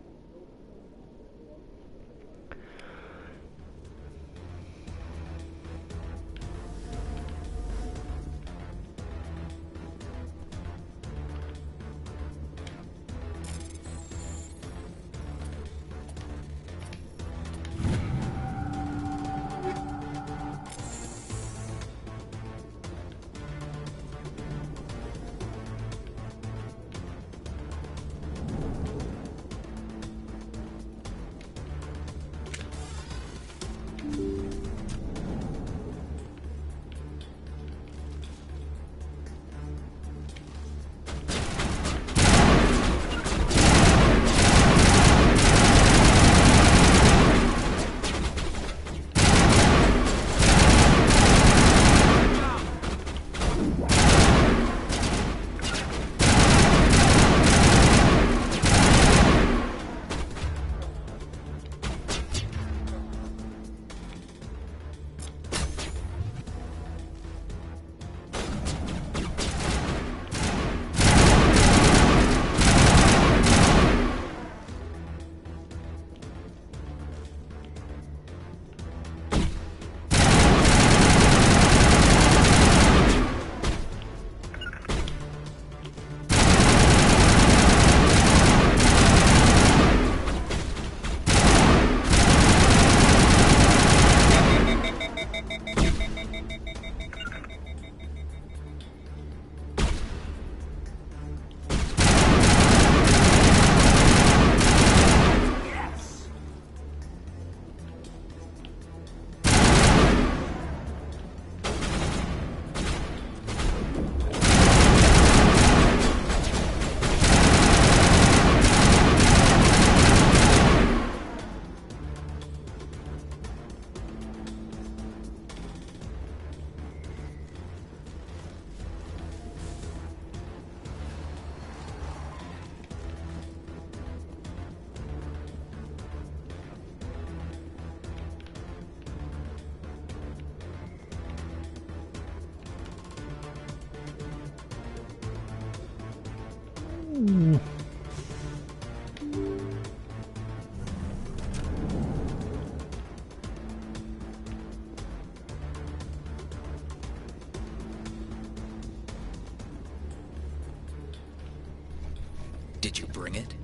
Did you bring it?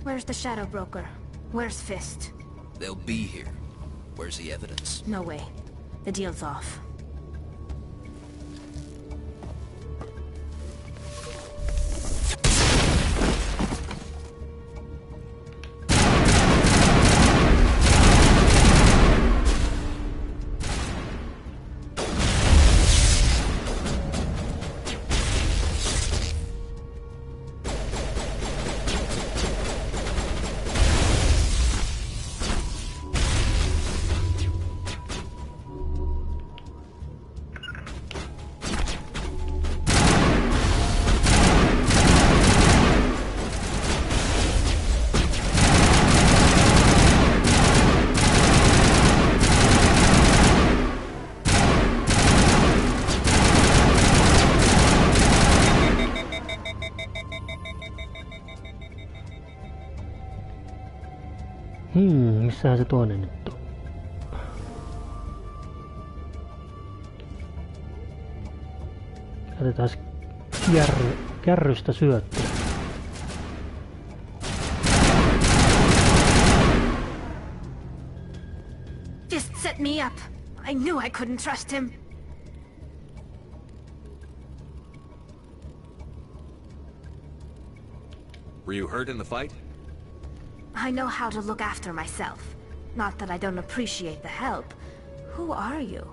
Where's the Shadow Broker? Where's Fist? They'll be here. Where's the evidence? No way. The deal's off. Missähän se toinen nyt on? Otetaan kärrystä syöttöä. Just set me up. I knew I couldn't trust him. Were you hurt in the fight? I know how to look after myself. Not that I don't appreciate the help. Who are you?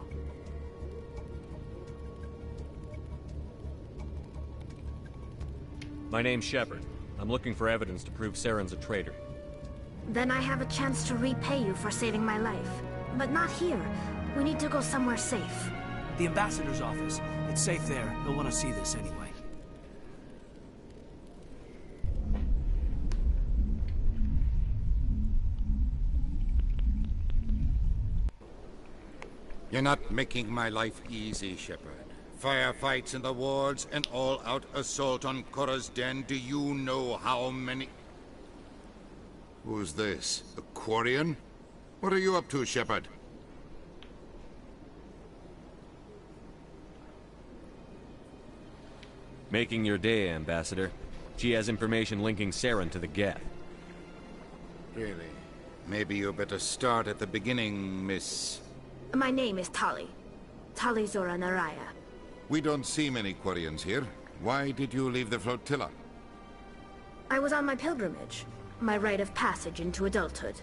My name's Shepard. I'm looking for evidence to prove Saren's a traitor. Then I have a chance to repay you for saving my life. But not here. We need to go somewhere safe. The ambassador's office. It's safe there. He'll want to see this anyway. You're not making my life easy, Shepard. Firefights in the wards, an all-out assault on Korra's den. Do you know how many... Who's this? A Quarian? What are you up to, Shepard? Making your day, Ambassador. She has information linking Saren to the Geth. Really? Maybe you better start at the beginning, Miss... My name is Tali. Tali Zora Naraya. We don't see many Quarians here. Why did you leave the flotilla? I was on my pilgrimage. My rite of passage into adulthood.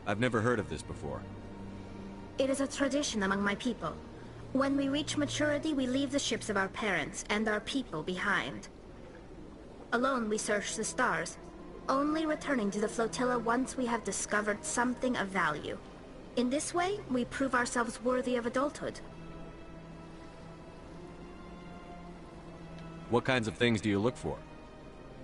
I've never heard of this before. It is a tradition among my people. When we reach maturity, we leave the ships of our parents and our people behind. Alone, we search the stars, only returning to the flotilla once we have discovered something of value. In this way, we prove ourselves worthy of adulthood. What kinds of things do you look for?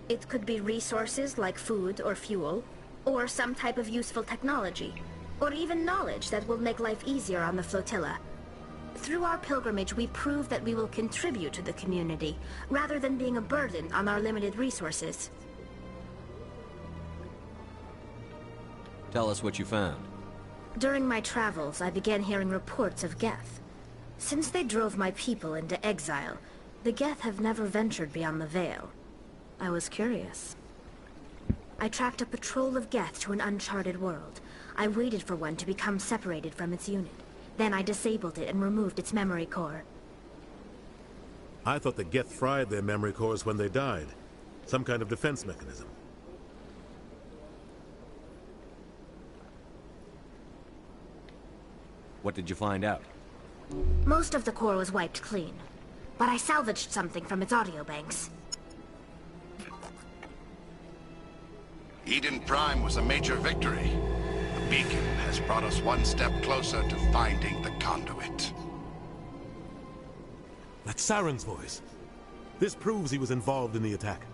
It could be resources like food or fuel, or some type of useful technology, or even knowledge that will make life easier on the flotilla. Through our pilgrimage, we prove that we will contribute to the community, rather than being a burden on our limited resources. Tell us what you found. During my travels, I began hearing reports of Geth. Since they drove my people into exile, the Geth have never ventured beyond the Veil. I was curious. I tracked a patrol of Geth to an uncharted world. I waited for one to become separated from its unit. Then I disabled it and removed its memory core. I thought the Geth fried their memory cores when they died. Some kind of defense mechanism. What did you find out? Most of the core was wiped clean, but I salvaged something from its audio banks. Eden Prime was a major victory. The beacon has brought us one step closer to finding the conduit. That's Saren's voice. This proves he was involved in the attack.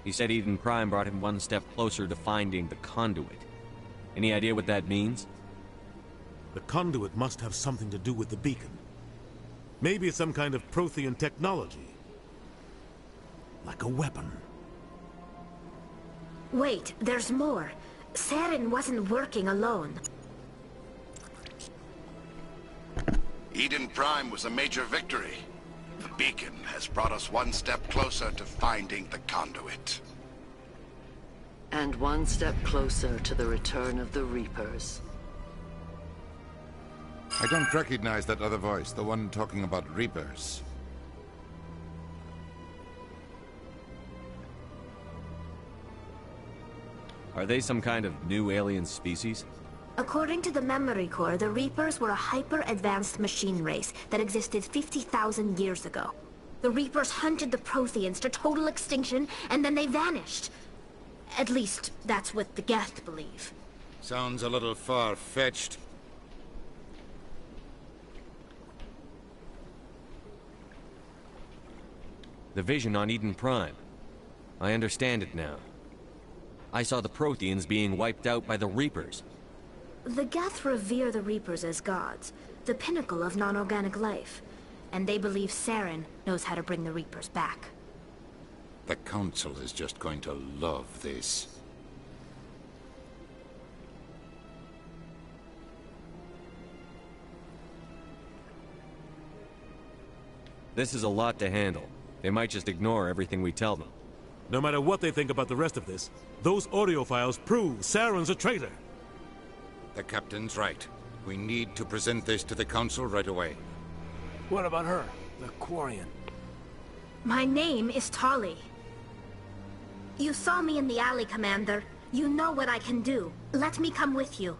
He said Eden Prime brought him one step closer to finding the conduit. Any idea what that means? The conduit must have something to do with the beacon. Maybe it's some kind of Prothean technology. Like a weapon. Wait, there's more. Saren wasn't working alone. Eden Prime was a major victory. The beacon has brought us one step closer to finding the conduit. And one step closer to the return of the Reapers. I don't recognize that other voice, the one talking about Reapers. Are they some kind of new alien species? According to the memory core, the Reapers were a hyper-advanced machine race that existed 50,000 years ago. The Reapers hunted the Protheans to total extinction, and then they vanished. At least, that's what the Geth believe. Sounds a little far-fetched. The vision on Eden Prime. I understand it now. I saw the Protheans being wiped out by the Reapers. The Geth revere the Reapers as gods, the pinnacle of non-organic life. and they believe Saren knows how to bring the Reapers back. The Council is just going to love this. This is a lot to handle. They might just ignore everything we tell them. No matter what they think about the rest of this, those audio files prove Saren's a traitor. The Captain's right. We need to present this to the Council right away. What about her, the Quarian? My name is Tali. You saw me in the alley, Commander. You know what I can do. Let me come with you.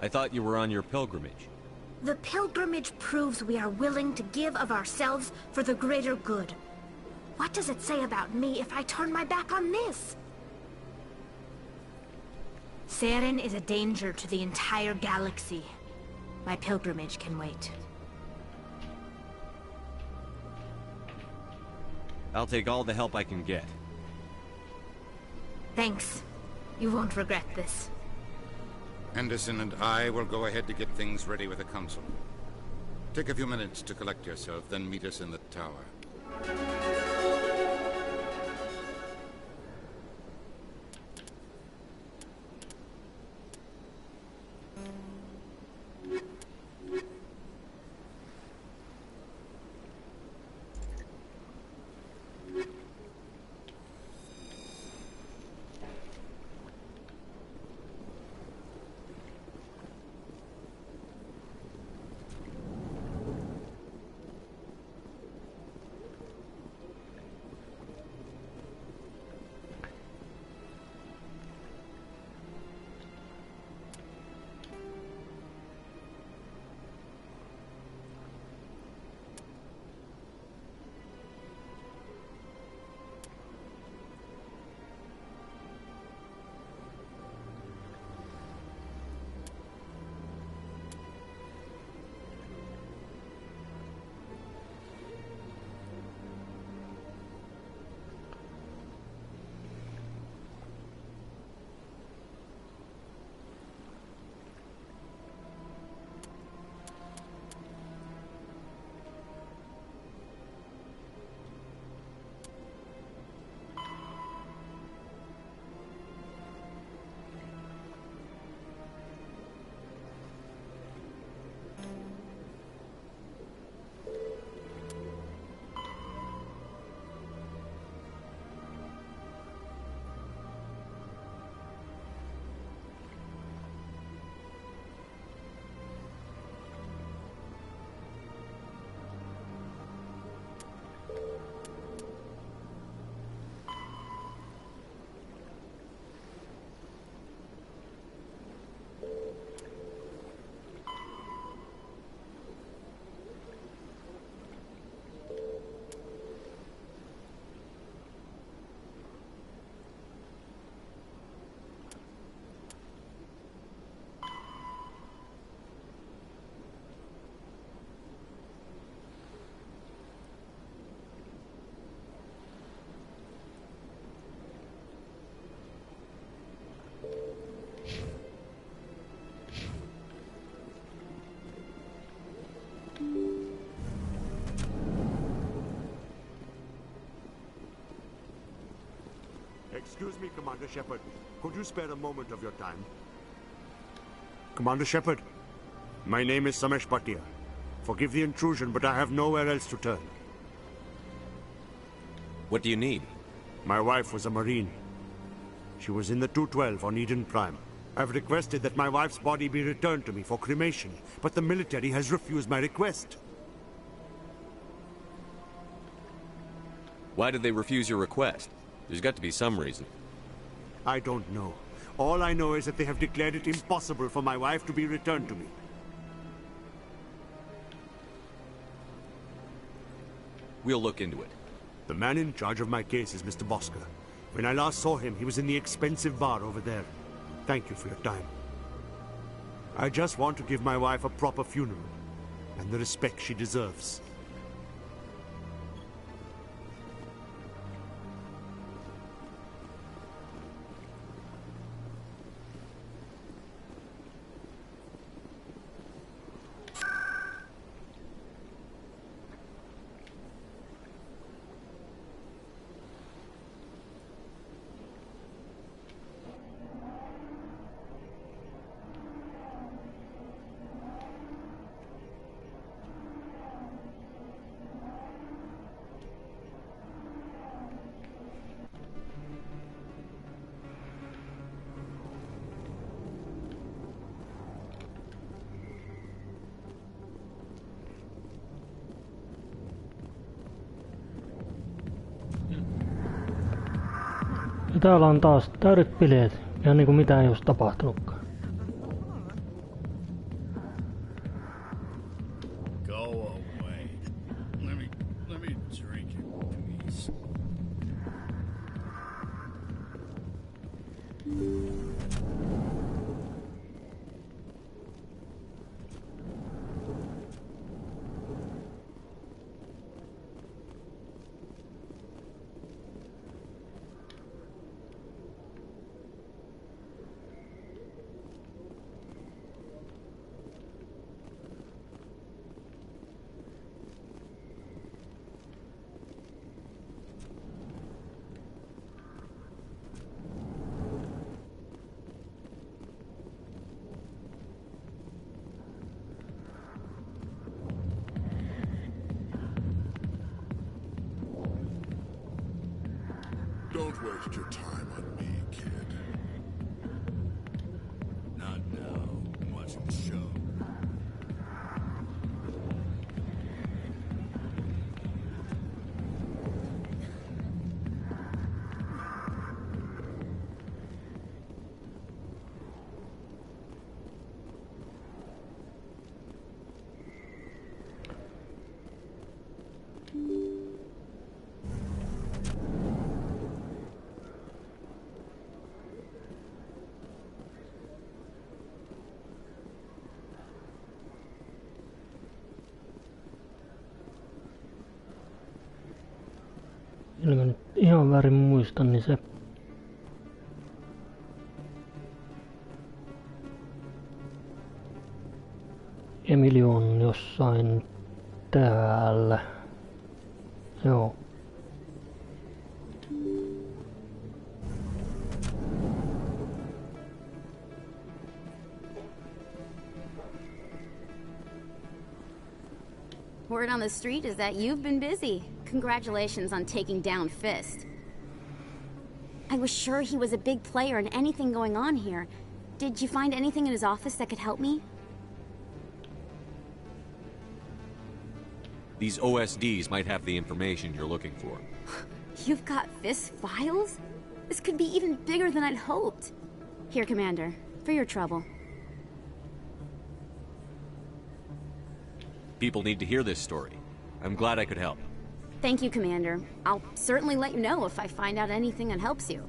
I thought you were on your pilgrimage. The pilgrimage proves we are willing to give of ourselves for the greater good. What does it say about me if I turn my back on this? Saren is a danger to the entire galaxy. My pilgrimage can wait. I'll take all the help I can get. Thanks. You won't regret this. Anderson and I will go ahead to get things ready with the Council. Take a few minutes to collect yourself, then meet us in the tower. Excuse me, Commander Shepard. Could you spare a moment of your time? Commander Shepard, my name is Samesh Bhatia. Forgive the intrusion, but I have nowhere else to turn. What do you need? My wife was a Marine. She was in the 212 on Eden Prime. I've requested that my wife's body be returned to me for cremation, but the military has refused my request. Why did they refuse your request? There's got to be some reason. I don't know. All I know is that they have declared it impossible for my wife to be returned to me. We'll look into it. The man in charge of my case is Mr. Bosker. When I last saw him, he was in the expensive bar over there. Thank you for your time. I just want to give my wife a proper funeral, and the respect she deserves. Ja täällä on taas täydet bileet, ihan niinku mitään ei olisi tapahtunutkaan. Go away. Let me drink it, please. Don't waste your time on me, kid. Not now. I'm watching the show. Ellei nyt ihan väärin muista, niin se Emily on jossain täällä. Joo. Word on the street is that you've been busy. Congratulations on taking down Fist. I was sure he was a big player in anything going on here. Did you find anything in his office that could help me? These OSDs might have the information you're looking for. You've got Fist's files? This could be even bigger than I'd hoped. Here, Commander, for your trouble. People need to hear this story. I'm glad I could help. Thank you, Commander. I'll certainly let you know if I find out anything that helps you.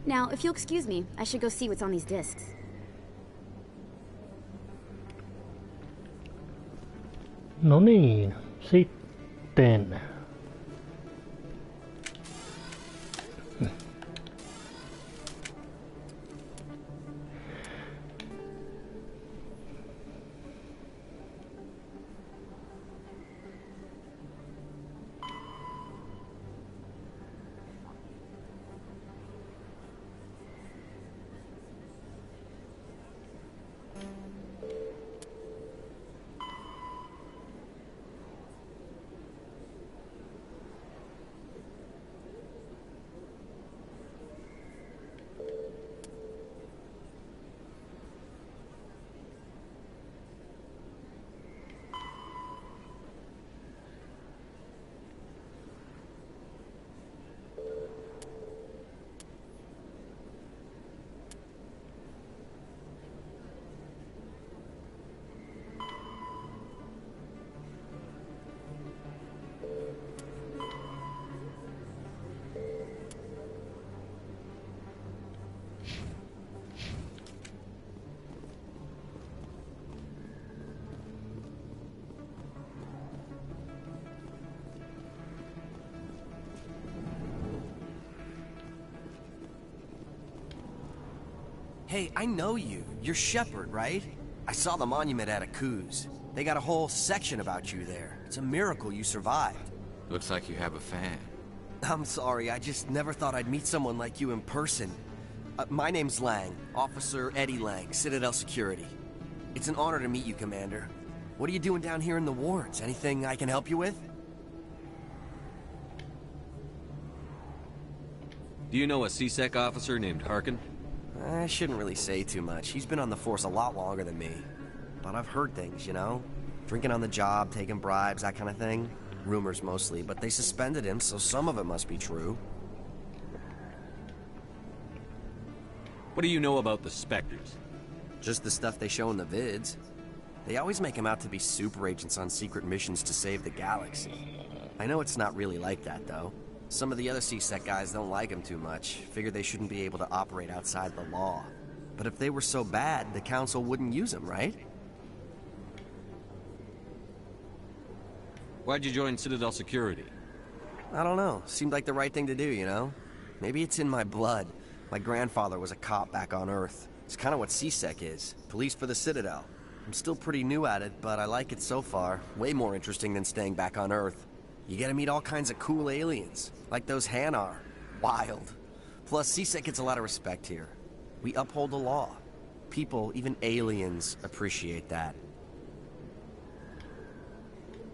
Now, if you'll excuse me, I should go see what's on these discs. No niin, sitten. Hey, I know you. You're Shepard, right? I saw the monument at Aku's. They got a whole section about you there. It's a miracle you survived. Looks like you have a fan. I'm sorry, I just never thought I'd meet someone like you in person. My name's Lang, Officer Eddie Lang, Citadel Security. It's an honor to meet you, Commander. What are you doing down here in the wards? Anything I can help you with? Do you know a CSEC officer named Harkin? I shouldn't really say too much. He's been on the force a lot longer than me. But I've heard things, you know? Drinking on the job, taking bribes, that kind of thing. Rumors mostly, but they suspended him, so some of it must be true. What do you know about the Spectres? Just the stuff they show in the vids. They always make them out to be super agents on secret missions to save the galaxy. I know it's not really like that, though. Some of the other CSEC guys don't like them too much, figure they shouldn't be able to operate outside the law. But if they were so bad, the Council wouldn't use them, right? Why'd you join Citadel Security? I don't know. Seemed like the right thing to do, you know? Maybe it's in my blood. My grandfather was a cop back on Earth. It's kind of what CSEC is. Police for the Citadel. I'm still pretty new at it, but I like it so far. Way more interesting than staying back on Earth. You get to meet all kinds of cool aliens, like those Hanar. Wild. Plus, CSEC gets a lot of respect here. We uphold the law. People, even aliens, appreciate that.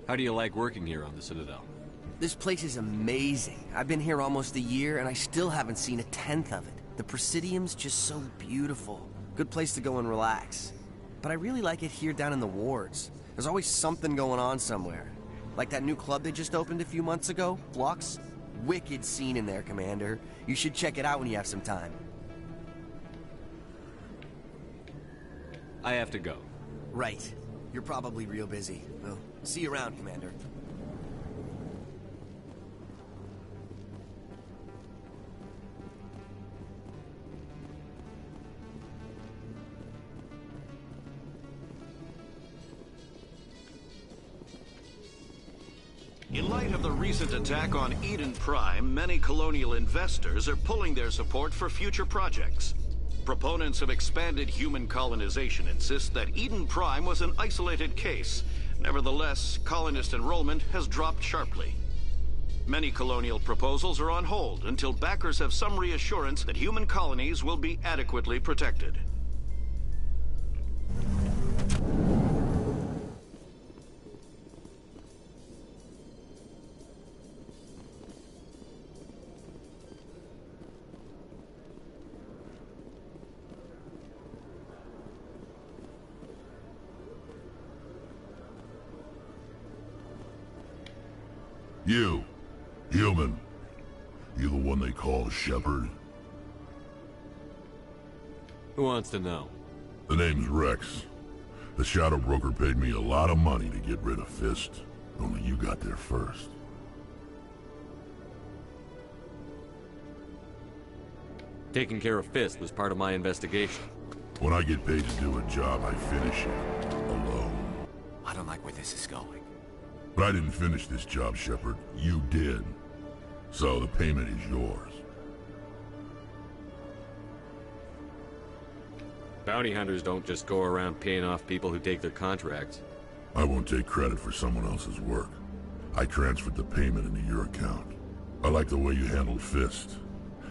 How do you like working here on the Citadel? This place is amazing. I've been here almost a year, and I still haven't seen a tenth of it. The Presidium's just so beautiful. Good place to go and relax. But I really like it here down in the wards. There's always something going on somewhere. Like that new club they just opened a few months ago, Flux. Wicked scene in there, Commander. You should check it out when you have some time. I have to go. Right. You're probably real busy. Well, see you around, Commander. In light of the recent attack on Eden Prime, many colonial investors are pulling their support for future projects. Proponents of expanded human colonization insist that Eden Prime was an isolated case. Nevertheless, colonist enrollment has dropped sharply. Many colonial proposals are on hold until backers have some reassurance that human colonies will be adequately protected. You, human. You the one they call Shepard? Who wants to know? The name's Rex. The Shadow Broker paid me a lot of money to get rid of Fist. Only you got there first. Taking care of Fist was part of my investigation. When I get paid to do a job, I finish it. Alone. I don't like where this is going. But I didn't finish this job, Shepard. You did. So the payment is yours. Bounty hunters don't just go around paying off people who take their contracts. I won't take credit for someone else's work. I transferred the payment into your account. I like the way you handled Fist.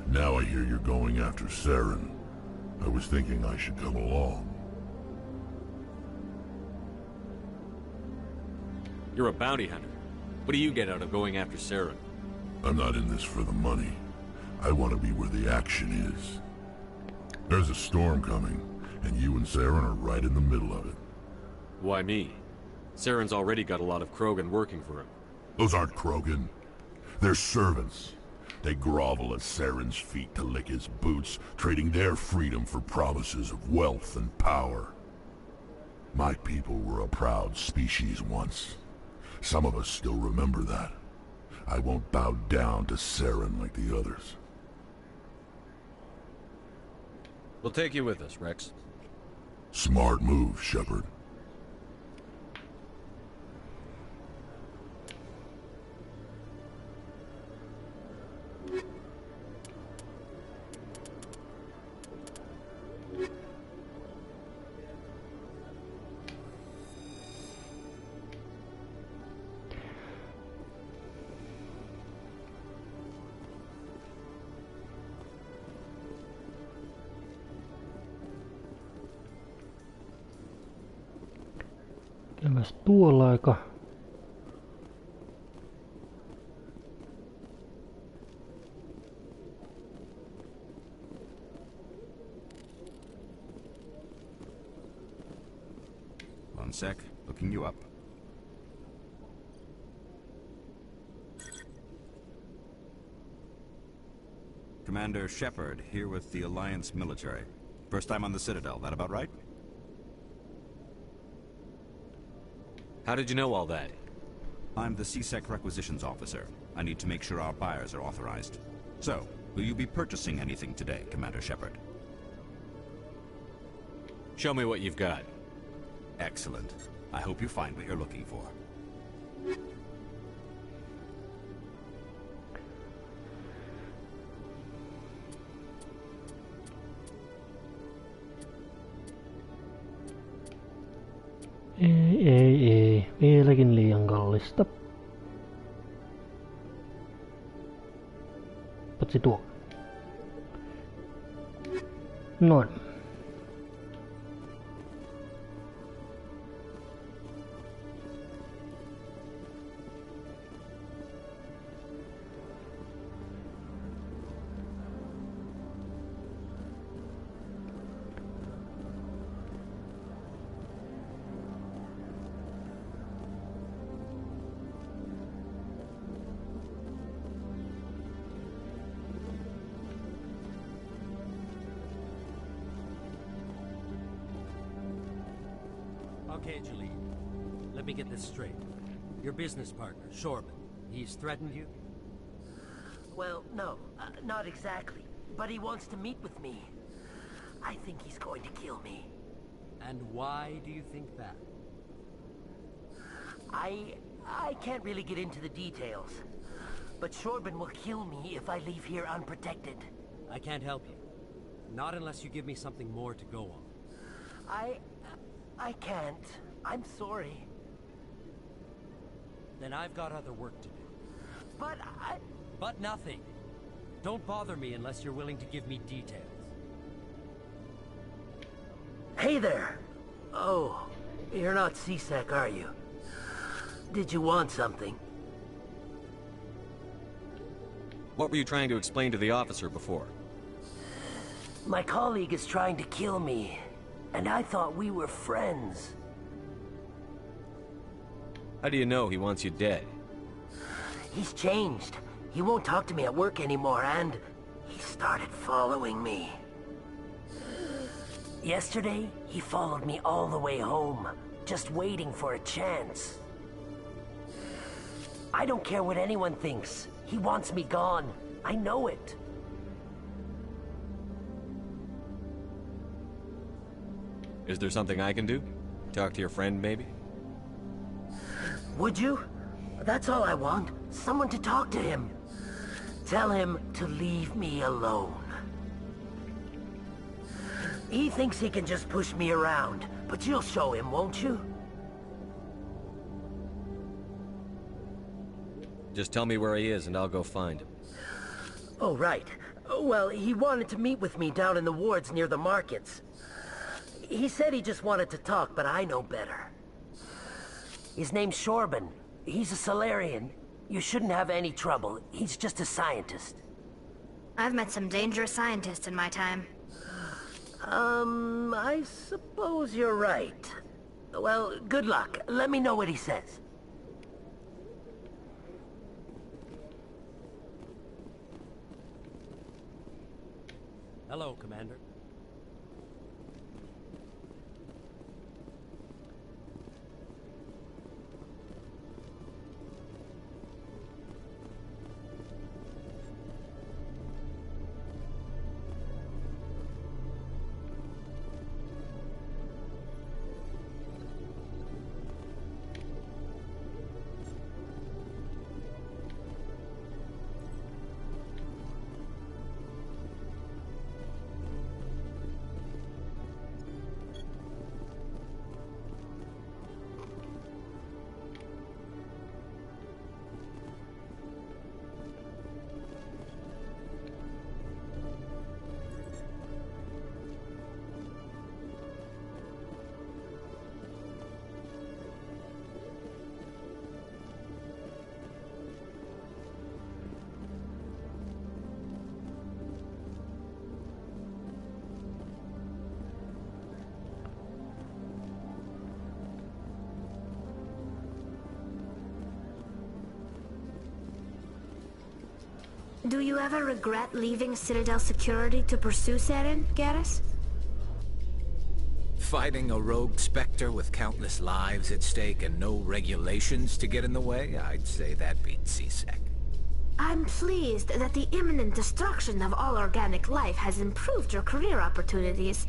Now I hear you're going after Saren. I was thinking I should come along. You're a bounty hunter. What do you get out of going after Saren? I'm not in this for the money. I want to be where the action is. There's a storm coming, and you and Saren are right in the middle of it. Why me? Saren's already got a lot of Krogan working for him. Those aren't Krogan. They're servants. They grovel at Saren's feet to lick his boots, trading their freedom for promises of wealth and power. My people were a proud species once. Some of us still remember that. I won't bow down to Saren like the others. We'll take you with us, Rex. Smart move, Shepard. Käydään tuolla aika. One sec, looking you up. Commander Shepard, here with the Alliance military. First time on the Citadel, that about right? How did you know all that? I'm the CSEC requisitions officer. I need to make sure our buyers are authorized. So, will you be purchasing anything today, Commander Shepard? Show me what you've got. Excellent. I hope you find what you're looking for. Ei. Vieläkin liian kallista. Patsi tuo. Noin. Okay, Jalil. Let me get this straight. Your business partner, Shorban, he's threatened you? Well, no, not exactly. But he wants to meet with me. I think he's going to kill me. And why do you think that? I can't really get into the details. But Shorban will kill me if I leave here unprotected. I can't help you. Not unless you give me something more to go on. I can't. I'm sorry. Then I've got other work to do. But But nothing. Don't bother me unless you're willing to give me details. Hey there! Oh, you're not CSEC, are you? Did you want something? What were you trying to explain to the officer before? My colleague is trying to kill me, and I thought we were friends. How do you know he wants you dead? He's changed. He won't talk to me at work anymore, and he started following me. Yesterday, he followed me all the way home, just waiting for a chance. I don't care what anyone thinks. He wants me gone. I know it. Is there something I can do? Talk to your friend, maybe? Would you? That's all I want. Someone to talk to him. Tell him to leave me alone. He thinks he can just push me around, but you'll show him, won't you? Just tell me where he is and I'll go find him. Oh, right. Well, he wanted to meet with me down in the wards near the markets. He said he just wanted to talk, but I know better. His name's Shorban. He's a Solarian. You shouldn't have any trouble. He's just a scientist. I've met some dangerous scientists in my time. I suppose you're right. Well, good luck. Let me know what he says. Hello, Commander. Do you ever regret leaving Citadel security to pursue Saren, Garrus? Fighting a rogue specter with countless lives at stake and no regulations to get in the way? I'd say that beats CSEC. I'm pleased that the imminent destruction of all organic life has improved your career opportunities.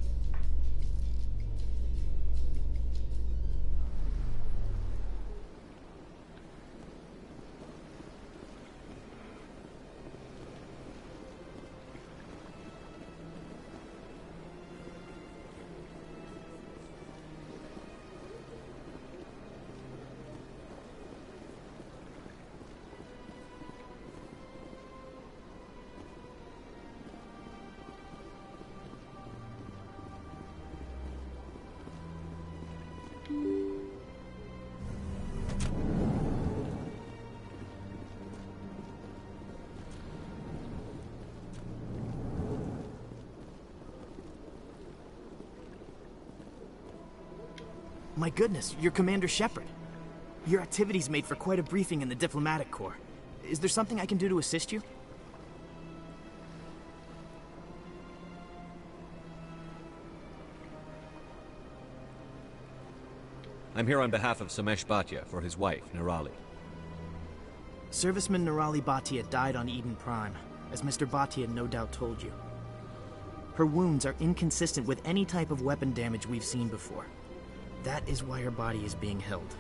My goodness, you're Commander Shepard. Your activities made for quite a briefing in the diplomatic corps. Is there something I can do to assist you? I'm here on behalf of Samesh Bhatia for his wife, Nirali. Serviceman Nirali Bhatia died on Eden Prime, as Mr. Bhatia no doubt told you. Her wounds are inconsistent with any type of weapon damage we've seen before. That is why her body is being held.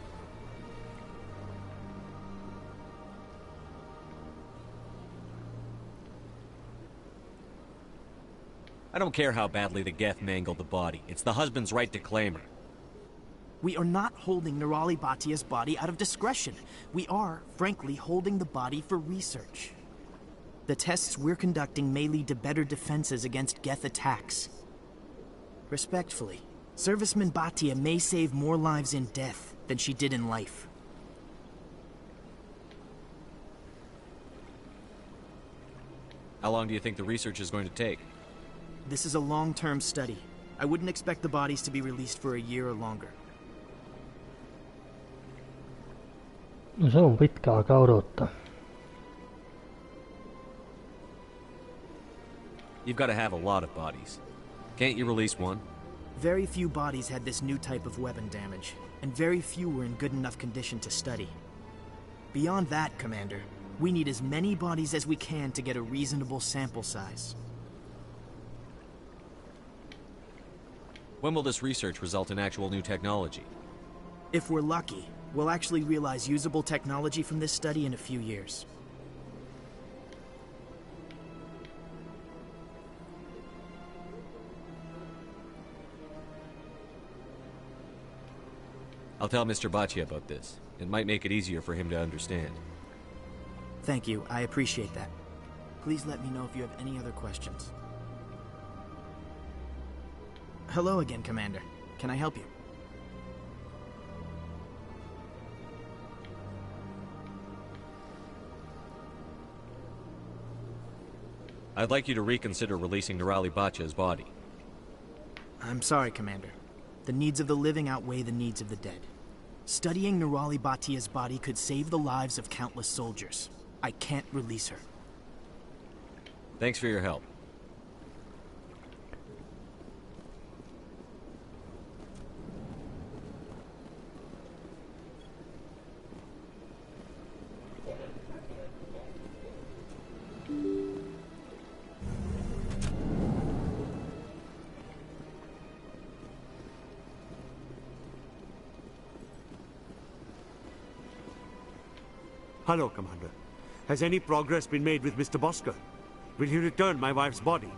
I don't care how badly the Geth mangled the body. It's the husband's right to claim her. We are not holding Nirali Bhatia's body out of discretion. We are, frankly, holding the body for research. The tests we're conducting may lead to better defenses against Geth attacks. Respectfully, Serviceman Bhatia may save more lives in death than she did in life. How long do you think the research is going to take? This is a long-term study. I wouldn't expect the bodies to be released for a year or longer. No se on pitkä aika odottaa. You've got to have a lot of bodies. Can't you release one? Very few bodies had this new type of weapon damage, and very few were in good enough condition to study. Beyond that, Commander, we need as many bodies as we can to get a reasonable sample size. When will this research result in actual new technology? If we're lucky, we'll actually realize usable technology from this study in a few years. I'll tell Mr. Bhatia about this. It might make it easier for him to understand. Thank you, I appreciate that. Please let me know if you have any other questions. Hello again, Commander. Can I help you? I'd like you to reconsider releasing Nirali Bhatia's body. I'm sorry, Commander. The needs of the living outweigh the needs of the dead. Studying Nirali Bhatia's body could save the lives of countless soldiers. I can't release her. Thanks for your help. Hello, Commander. Has any progress been made with Mr. Bosker? Will he return my wife's body?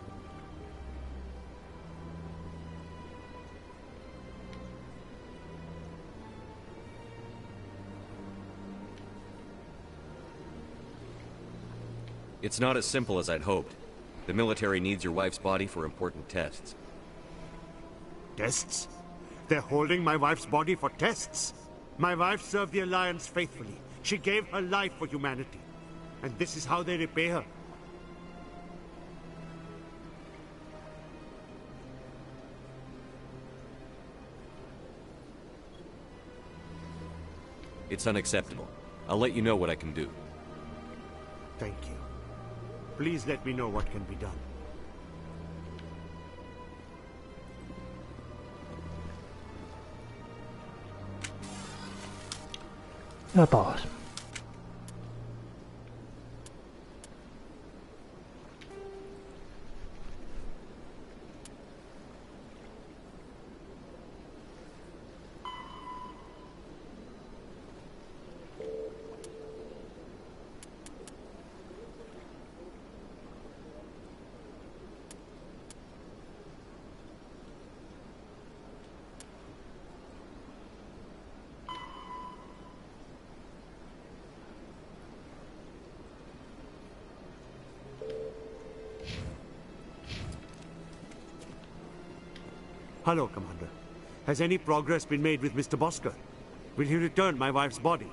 It's not as simple as I'd hoped. The military needs your wife's body for important tests. Tests? They're holding my wife's body for tests? My wife served the Alliance faithfully. She gave her life for humanity. And this is how they repay her. It's unacceptable. I'll let you know what I can do. Thank you. Please let me know what can be done. Ja taas. Hello, Commander. Has any progress been made with Mr. Bosker? Will he return my wife's body?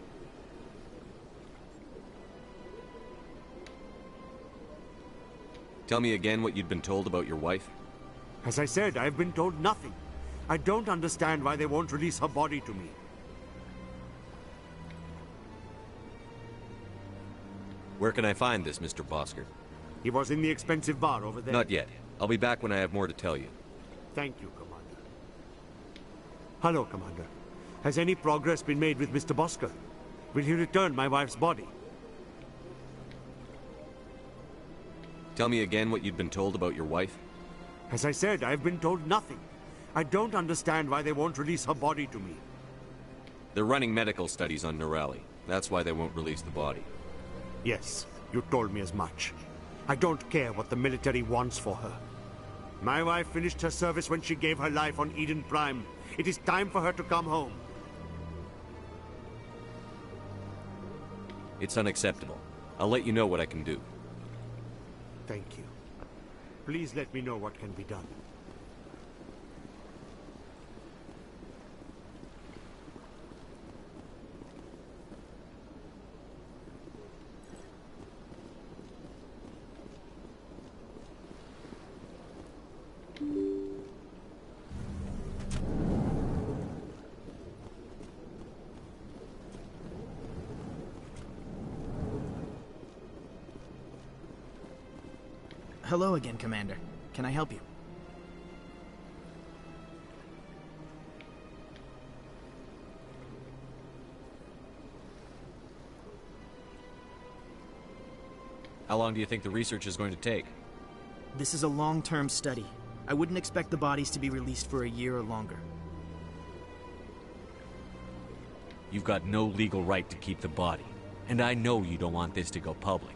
Tell me again what you'd been told about your wife? As I said, I've been told nothing. I don't understand why they won't release her body to me. Where can I find this, Mr. Bosker? He was in the expensive bar over there. Not yet. I'll be back when I have more to tell you. Thank you, Commander. Hello, Commander. Has any progress been made with Mr. Bosker? Will he return my wife's body? Tell me again what you'd been told about your wife? As I said, I've been told nothing. I don't understand why they won't release her body to me. They're running medical studies on Nerali. That's why they won't release the body. Yes, you told me as much. I don't care what the military wants for her. My wife finished her service when she gave her life on Eden Prime. It is time for her to come home. It's unacceptable. I'll let you know what I can do. Thank you. Please let me know what can be done. Hello again, Commander. Can I help you? How long do you think the research is going to take? This is a long-term study. I wouldn't expect the bodies to be released for a year or longer. You've got no legal right to keep the body. And I know you don't want this to go public.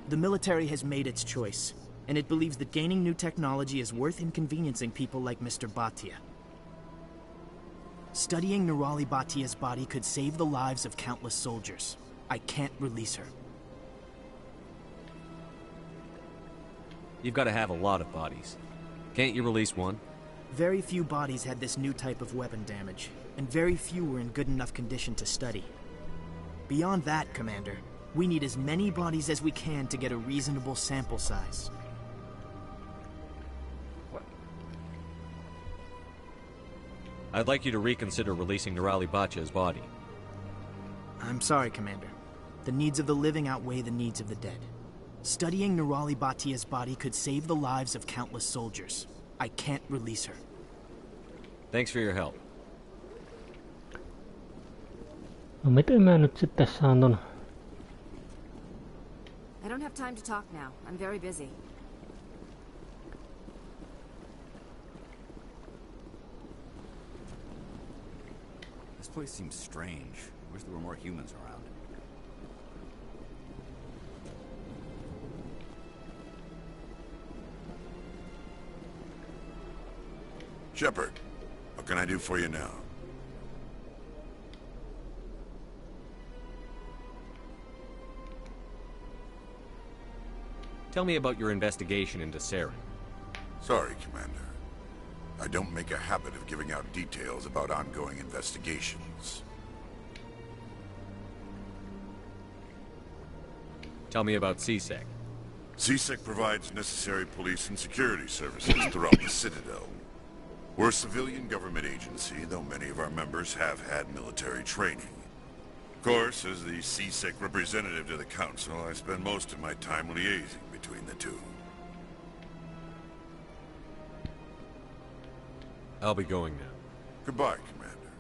The military has made its choice, and it believes that gaining new technology is worth inconveniencing people like Mr. Bhatia. Studying Nerali Bhatia's body could save the lives of countless soldiers. I can't release her. You've got to have a lot of bodies. Can't you release one? Very few bodies had this new type of weapon damage, and very few were in good enough condition to study. Beyond that, Commander, we need as many bodies as we can to get a reasonable sample size. I'd like you to reconsider releasing Nerali Bhatia's body. I'm sorry, Commander. The needs of the living outweigh the needs of the dead. Studying Nerali Bhatia's body could save the lives of countless soldiers. I can't release her. Thanks for your help. No miten mä nyt sitten saan ton? I don't have time to talk now. I'm very busy. This place seems strange. Wish there were more humans around. Shepard, what can I do for you now? Tell me about your investigation into Saren. Sorry, Commander. I don't make a habit of giving out details about ongoing investigations. Tell me about CSEC. CSEC provides necessary police and security services throughout the Citadel. We're a civilian government agency, though many of our members have had military training. Of course, as the CSEC representative to the Council, I spend most of my time liaising between the two. I'll be going now. Goodbye, Commander.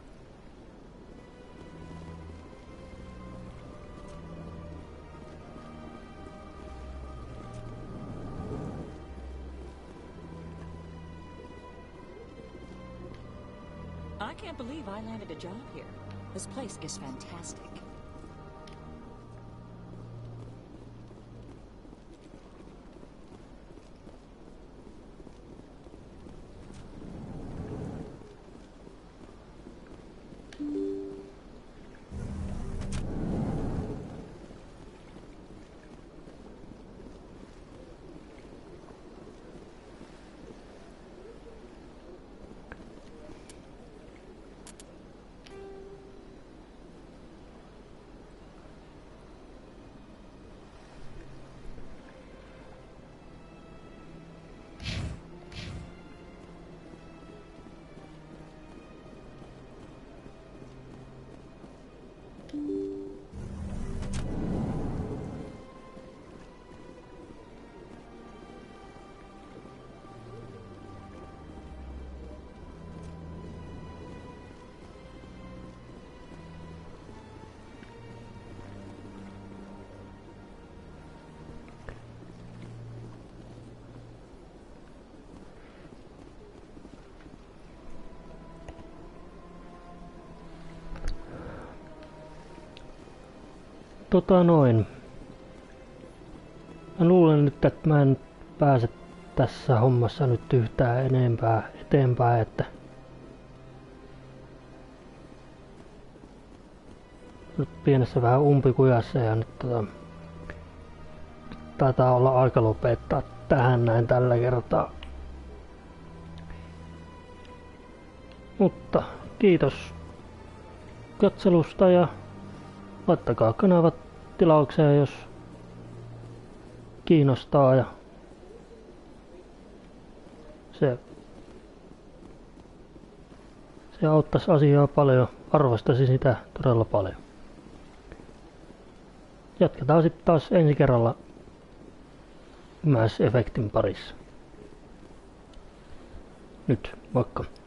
I can't believe I landed a job here. This place is fantastic. Mä luulen nyt, että mä en pääse tässä hommassa nyt yhtään enempää eteenpäin, että nyt pienessä vähän umpikujassa ja nyt taitaa olla aika lopettaa tähän näin tällä kertaa. Mutta kiitos katselusta ja laittakaa kanavat tilaukseen, jos kiinnostaa, ja se auttaisi asiaa paljon, arvostaisin sitä todella paljon. Jatketaan sitten taas ensi kerralla Mass Effectin parissa. Nyt, moikka!